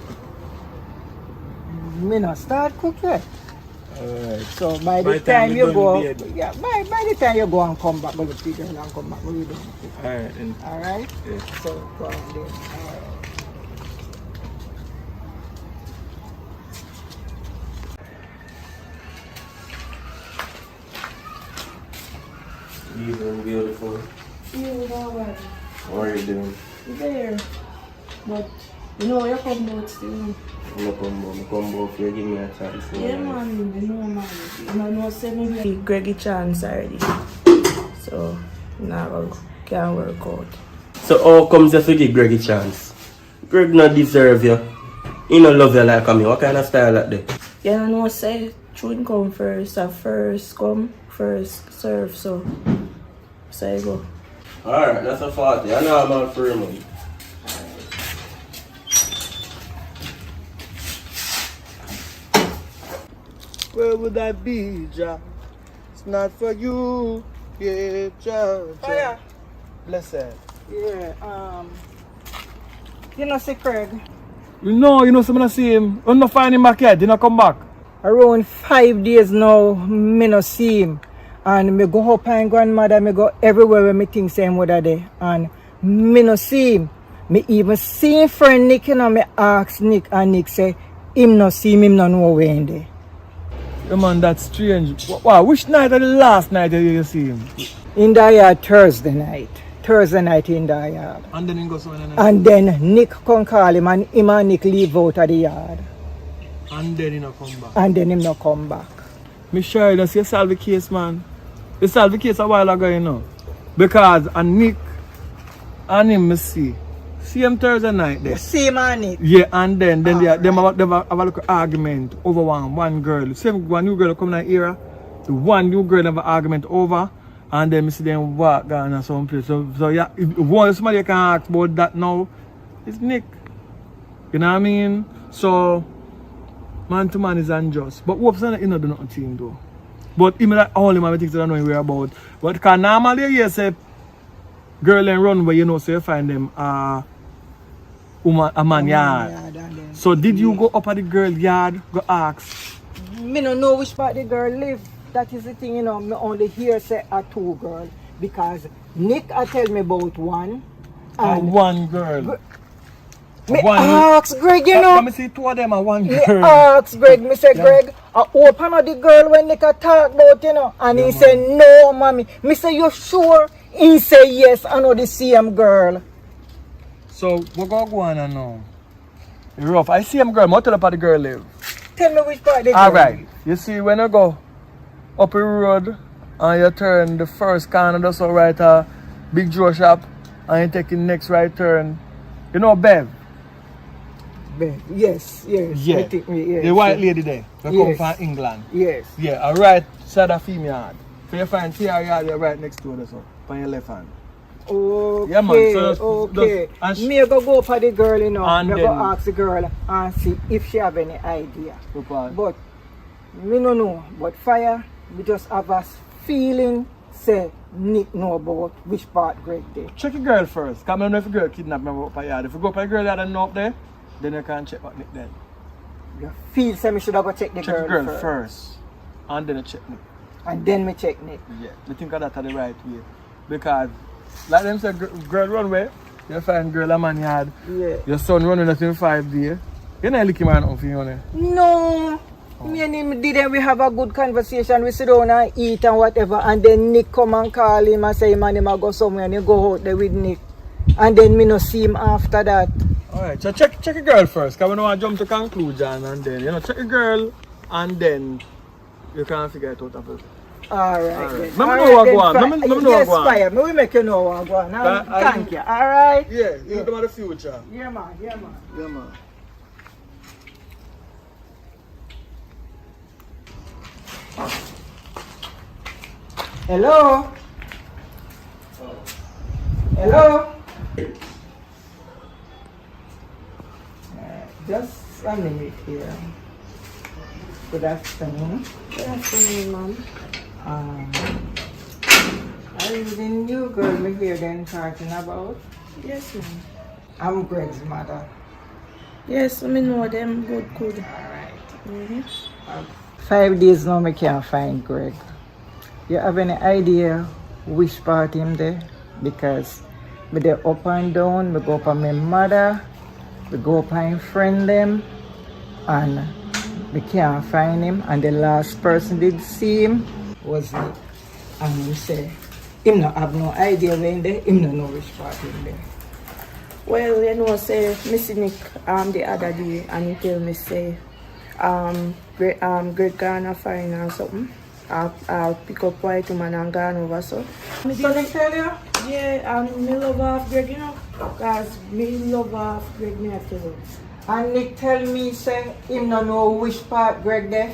Me not start cook yet. Alright. So by the time you go, by the time you go and come back, go to the girl and come back, we do. Alright then. Alright? Yeah. So go on then. Alright. Even beautiful. You know what? What are you doing? There. But, you know, you come out still. I come out if you give me a chance. Yeah, man. You know, man. I know, say me give Greg a chance already. So, now can't work out. So how comes if you give Greg a chance? Greg not deserve you. He not love you like me. What kind of style like that? You don't know, say, truth come first, first come, first serve, so you go. Alright, that's a 40. I know I'm on free money. Where would I be, Jah? It's not for you, yeah, Jah. Fire. Blessed. Yeah, you know, see Craig, No, you know, someone see him. You not find him back yet. He not come back. around 5 days now, me no see him. And me go up and grandmother, me go everywhere where me think same mother there. And me no see him. Me even see him friend Nick, you know, me ask Nick and Nick say, him no see him no know where in there. Yeah, man, that's strange. Wow, which night or the last night did you see him? In the yard Thursday night. Thursday night in the yard. And then he goes on And then Nick come call him and him and Nick leave out of the yard. And then he not come back. And then him no come back. Me sure you see solve the case, man. You solve the case a while ago, you know. Because and Nick and him me see him Thursday night there. See him and Nick? Yeah, and then they have a little argument over one girl. Same one new girl come in the era. The one new girl have an argument over. And then I see them walk down or someplace. So yeah, if one somebody can ask about that now, it's Nick. You know what I mean? So man to man is unjust. But what's not, you know, do nothing to him though. But even that only man things that I know where about. But can normally you say girl and run where you know, so you find them a man yard. So did you go up at the girl yard, go ask? Me no know which part the girl live. That is the thing, you know, me only hear say a two girl. Because Nick tell me about one. And one girl. Me ask Greg, you know. Let me see two of them and one girl. Me ask Greg, me say Greg, I open up the girl when Nick talk about, you know. And he say no, mommy. Me say you sure? He say yes, I know the same girl. So we're gonna go on and now. It's rough. I see him girl, but tell her how the girl live. Tell me which part the girl. Alright. You see when I go up the road and you turn the first corner, just so right a big Joe shop and you take the next right turn. You know Bev? Bev, yes. Yeah. I think yes. The white lady there. They Yes. come from England. Yes. Yeah, a right side of female yard. So you find TR yard, you're right next to it, so on your left hand. Okay, Yeah, man. So okay. and Me go for the girl, you know. And Me then- go ask the girl and see if she have any idea. But me no know. But fire, we just have a feeling say Nick know about which part Greg did. check the girl first. Because I don't know if the girl kidnapped me up a yard. If you go up a girl yard and not up there, then you can check what Nick did. You feel say me should have go check the Check girl, the girl first. And then you check Nick. And then me check Nick. Yeah, I think of that the right way. Because, like them say, girl run away, you find girl a man yard. Yeah. Your son running at him 5 days. You know licky man up for you, know? No. Me and him didn't we have a good conversation. We sit down and eat and whatever. And then Nick come and call him and say, man, him a go somewhere and he go out there with Nick. And then me no see him after that. Alright, so check the girl first. Because we don't want to jump to conclusion and then, you know, check the girl and then you can figure it out after. Alright then. Let me know what go on. Let me know what Yes, go on. fire. Me will make you know what go on. Thank you. Alright? Yeah, you know about the future. Yeah, man. Yeah, man. Hello? Hello? Just a minute here. Good afternoon. Good afternoon, ma'am. Are you the new girl we hear them talking about? Yes, ma'am. I'm Greg's mother. Yes, I know them good. Alright. 5 days now I can't find Greg. You have any idea which part him there? Because me dey up and down, me go up on my mother, we go up and friend them, and we can't find him. And the last person did see him was Nick. And he say, him not have no idea where in there, him not know which part him there. Well, you know, say, Missy Nick the other day, and he tell me, say, Greg gonna find or something. I'll pick up white woman and gone over, so. So they tell you? Yeah, and me love half Greg, you know. Because me love half Greg, me have to love. And Nick tell me, say, him no know which part Greg there.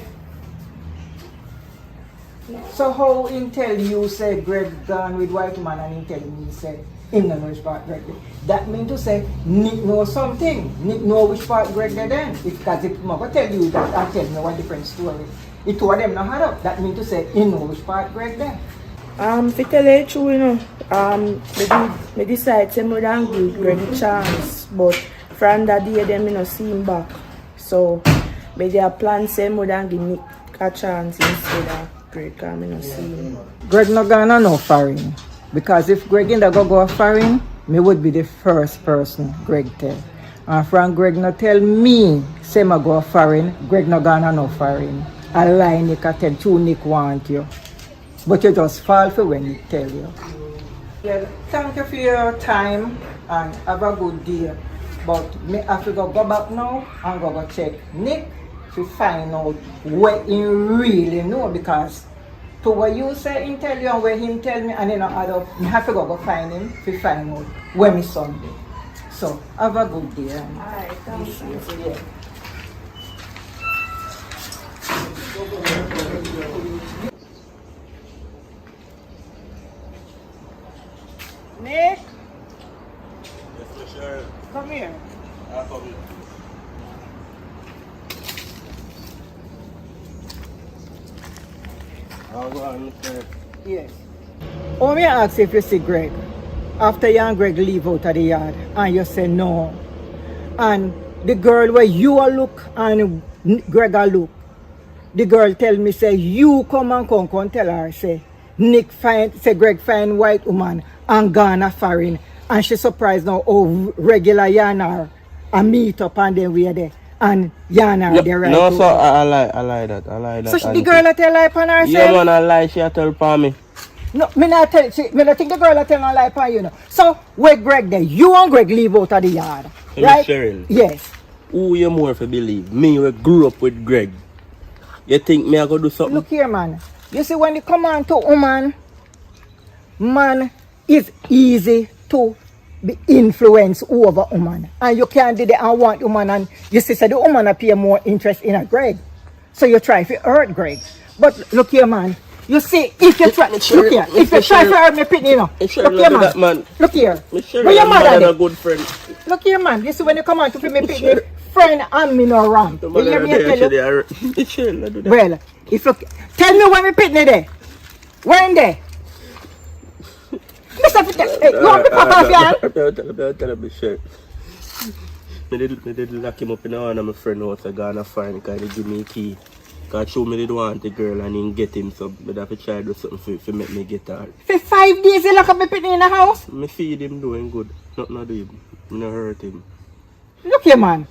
So how him tell you, say, Greg gone with white man, and him tell me, say, him no know which part Greg there. That mean to say, Nick know something. Nick know which part Greg there then. Because if I'm going to tell you that, I'll tell you one different story. If two of them not had up, that mean to say, he know which part Greg there. To tell you the truth, you know, me decide to more than give Greg a chance, but from that day, them me no see him back. So, me dey plan say more than give Nick a chance instead of Greg, because me no see him. Greg not gonna no foreign. Because if Greg in the go foreign, me would be the first person Greg tell. And from Greg not tell me, say me go foreign, Greg not gonna no foreign. I lie Nick, I tell you Nick want you. But you just fall for when Nick tell you. Well, thank you for your time and have a good day. But me have to go back now and go check Nick to find out what he really know, because to what you say him tell you and what him tell me and then other, me have to go find him to find out where my son is. So have a good day. Alright, thanks. Yeah. Nick? Yes, for sure. Come here. I'll come here. I'll go on first. Yes. Oh, me ask if you see Greg. After you and Greg leave out of the yard and you say no. And the girl where you a look and Greg a look. The girl tell me say you come tell her say Nick find say Greg find white woman and gone a foreign, and she surprised now oh regular Yana and meet up and then we're there and Yana there right. No, so I lie that. So the girl a tell lie upon herself? Yeah, man, I lie, she a tell upon me. No, me not think the girl a tell no lie upon you know. So where Greg there, you and Greg leave out of the yard, right? Cheryl. Yes. Who you more for believe? Me we grew up with Greg. You think me I go do something? Look here, man. You see, when you come on to woman, man is easy to be influenced over woman. And you can't do that and want woman. And you see, so the woman appear more interest in a Greg. So you try to hurt Greg. But look here, man. You see, if you try, look here, if you try to hurt me, you know. Look here, man. Look here. Where your mother a good friend. Look here, man. You see, when you come on to me, pitney, friend and me no wrong. You hear me tell you? Well, if you tell me when me pitney there. When there? Mr. Hey, you want me pop off yan? Tell me sure. Me did lock him up in one of my friend house. I gonna find because he give me a key. Because show me did want the girl and he get him, so I have to try to do something to make me get her. For 5 days you lock up me pitney in the house? Me feed him doing good. Nothing do him. Me not hurt him. Look here, man.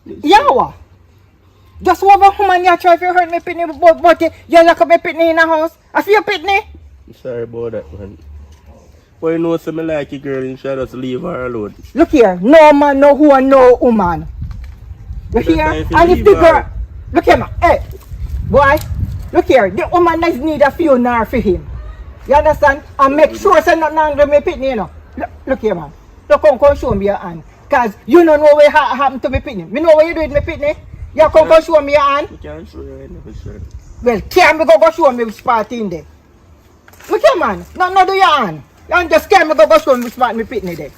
Yawa. Just over woman you try to hurt me pitney, but you lock up me pitney in the house. I feel pitney. I'm sorry about that, man. But you know, so me like a girl and she just leave her alone. Look here, no man, no who, no woman. Look here, and if the girl, look here, man, hey, boy, look here, the woman does need a few nar for him. You understand? And make sure say nothing under me pitney, you know. Look here, man. Look, come show me your hand. Because you don't know what happened to me pitney. Me know what you do with me pitney. You come show me your hand. You can't show you anything, sure. Well, can't me go show me which part in there. Look here, man, no do your hand. You just can't go show me which part me pitney there.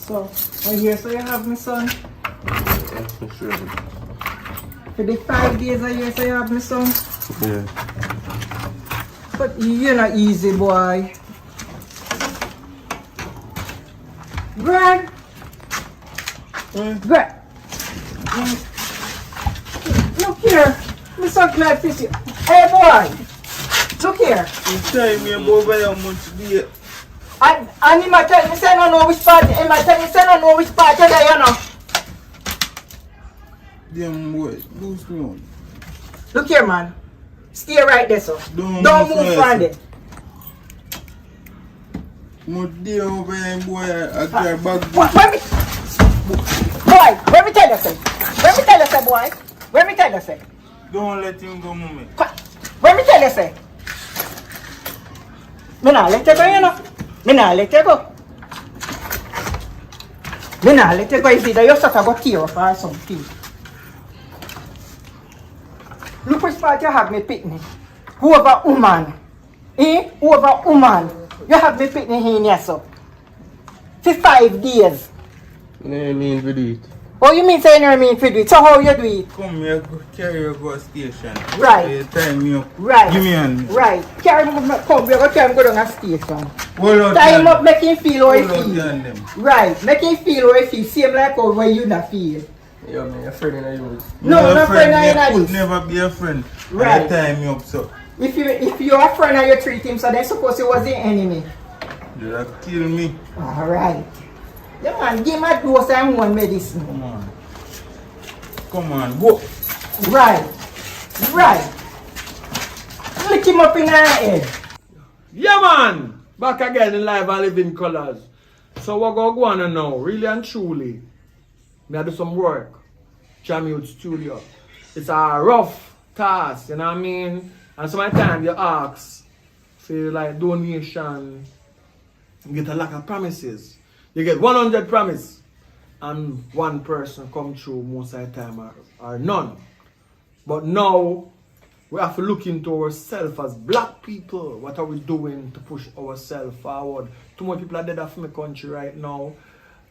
So, here, so you have my son? Yes, for sure. For the 5 days a year, so you have my son? Yeah. But you're not easy, boy. Greg! Greg! Look here. I'm so glad to see you. Hey, boy! Look here. You tell me more by how much day. And he might tell me, say, no know which part, he might tell me, say, no know which part, you know. Damn boy, lose me on. Look here, man. Stay right there, sir. Don't move from there. My dear over here, boy, I get back. Boy, let me tell you, sir. Let me tell you, sir, boy. Let me tell you, sir. Don't let him go, mommy. Let me tell you, sir. Me nah let you go, you know. Me nah let you go. Me nah let you go. It's either you start to go tear up or something. Look which part you have me picnic. Whoever woman. Whoever woman. You have me picnic in here, so. For 5 days. I mean to do it. Oh, you mean say you mean to do it? So how you do it? Come here, carry you go to station. Right. Time me up. Right. Give me hand. Right. Carry me, come, we go carry him go down the station. Hold out Tie him hand. up, make him feel how he Hold out feel. hand them. Right. Make him feel how he feel. Same like how when you not feel. Yo, man, your friend in the youth. No, no friend me in could this. never be a friend. Right. And tie me up, so. If you're a friend and you treat him, so then suppose he was the enemy. You have kill me. Alright. Yeah, man, give him a dose and one medicine. Come on. Come on, go. Right. Right. Lick him up in our head. Yeah, man! Back again in live and living colors. So we're going to go on now, really and truly. Me do some work. Jammiwood studio. It's a rough task, you know what I mean? And sometimes you ask, say like donation, you get a lot of promises. You get 100 promises and one person come through most of the time or none. But now we have to look into ourselves as black people. What are we doing to push ourselves forward? Too many people are dead off in the country right now.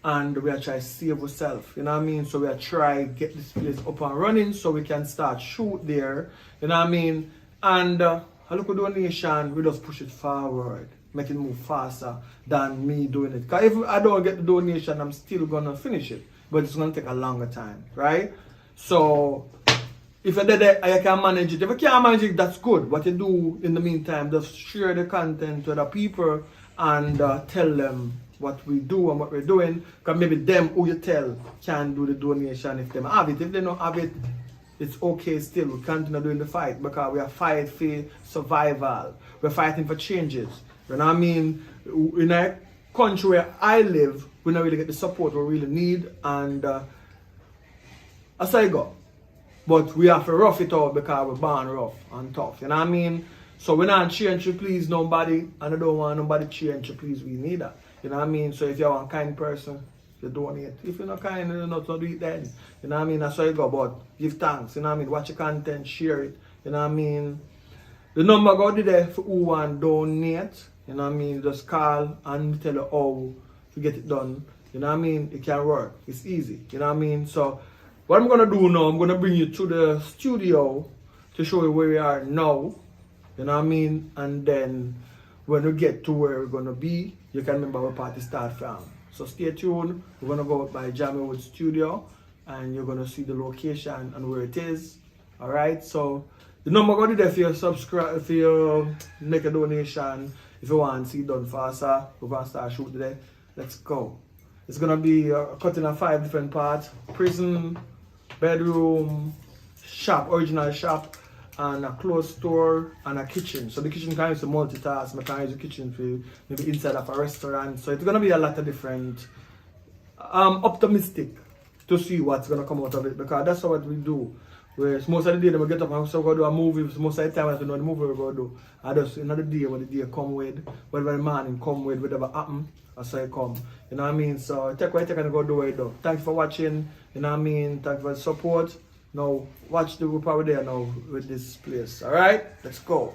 And we are trying to save ourselves, you know what I mean? So we are trying to get this place up and running so we can start shoot there, you know what I mean? And a local donation, we just push it forward, make it move faster than me doing it. Because if I don't get the donation, I'm still going to finish it. But it's going to take a longer time, right? So if you're there, you can manage it. If you can't manage it, that's good. What you do in the meantime, just share the content to other people and tell them what we do and what we're doing, because maybe them who you tell can do the donation if they have it. If they don't have it, it's okay still. We continue doing the fight because we are fighting for survival. We're fighting for changes. You know what I mean? In a country where I live, we don't really get the support we really need, and as I go. But we have to rough it out because we're born rough and tough. You know what I mean? So we're not change to please nobody, and I don't want nobody change to please we neither. You know what I mean? So if you're a kind person, you donate. If you're not kind, you're not to do it then. You know what I mean? That's how you go. But give thanks. You know what I mean? Watch your content, share it. You know what I mean? The number go there for who want donate. You know what I mean? Just call and tell you how to get it done. You know what I mean? It can work. It's easy. You know what I mean? So what I'm going to do now, I'm going to bring you to the studio to show you where we are now. You know what I mean? And then when we get to where we're going to be, you can remember where party start from. So stay tuned. We're going to go by Jammiwood studio and you're going to see the location and where it is. Alright, so the number go there for you subscribe, if you make a donation, if you want to see it done faster, we're going to start shooting today. Let's go. It's going to be cut in 5 different parts. Prison, bedroom, shop, original shop, and a clothes store, and a kitchen. So the kitchen can use to multitask. I can use the kitchen for maybe inside of a restaurant. So it's going to be a lot of different. I'm optimistic to see what's going to come out of it, because that's what we do. Whereas most of the day we get up and so go do a movie, most of the time I don't know the movie we're going to do. I just another day when the day come with, whatever the morning come with, whatever happen, I say come. You know what I mean? So take what you take and go do it though. Thanks for watching, you know what I mean? Thanks for the support. Now watch the group over there now with this place. Alright? Let's go.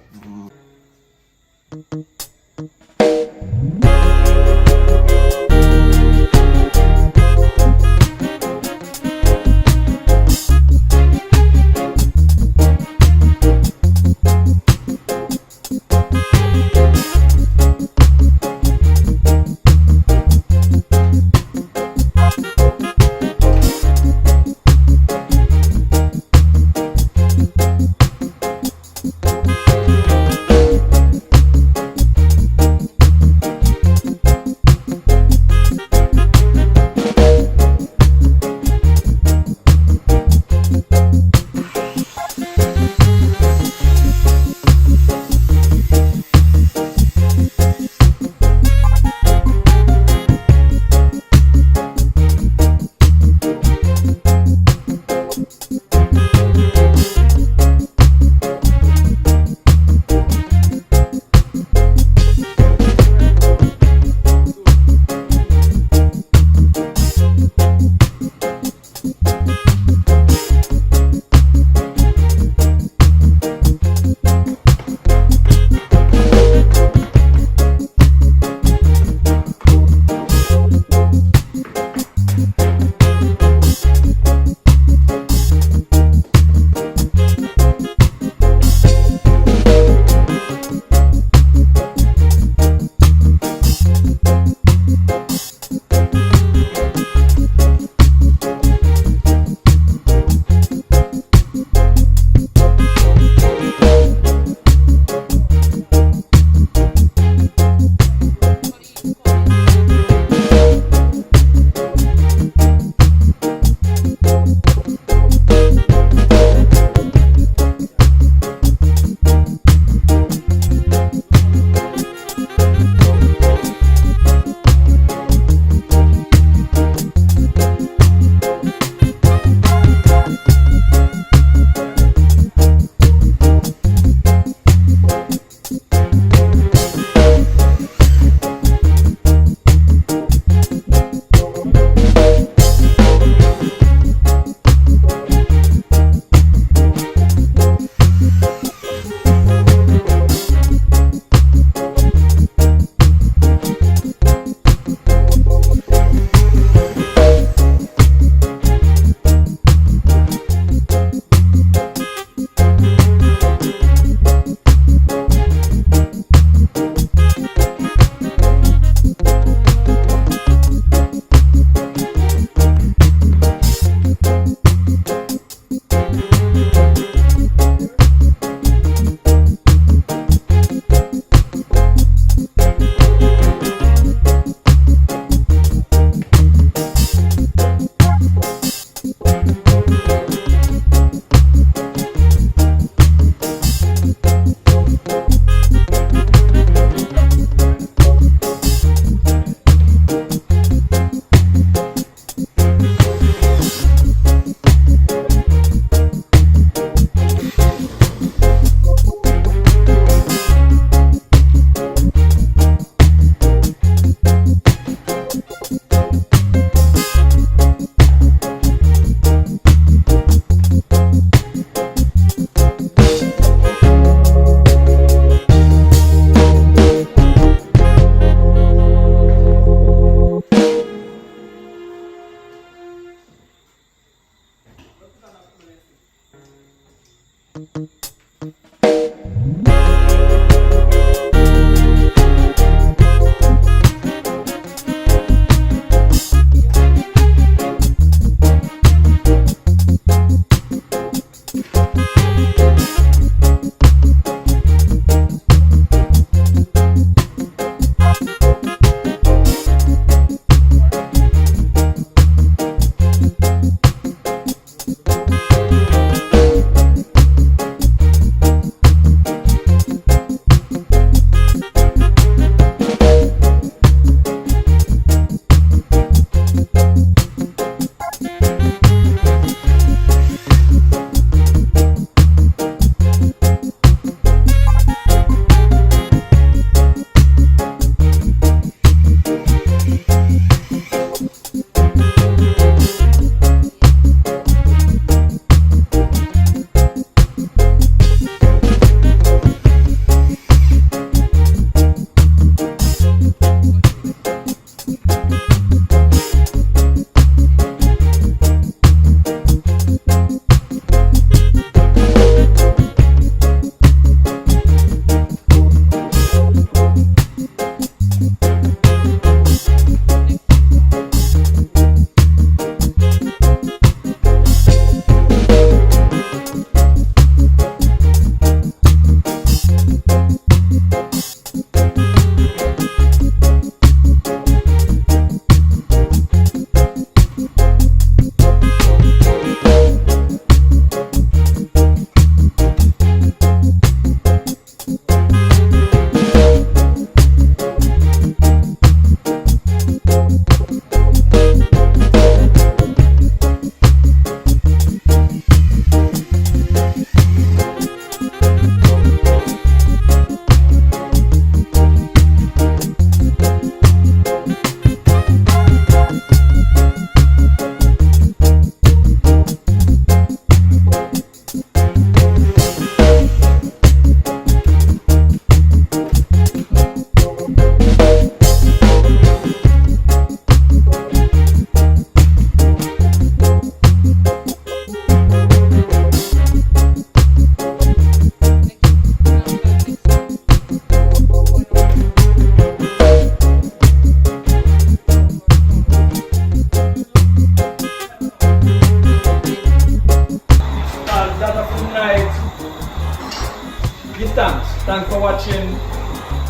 Thanks for watching.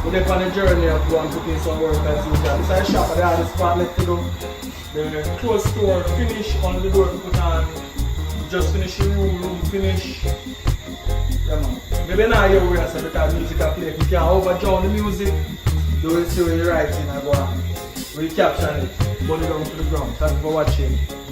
We're on a journey of going to put in some work as usual. This is a shop, the hardest part left to do. The closed store finish, only the door to put on. Just finish the room finish. Yeah, man. Maybe now you're weird because music I play. If you can overdraw the music, you will see where you're writing and go on. We capture it, put it down to the ground. Thanks for watching.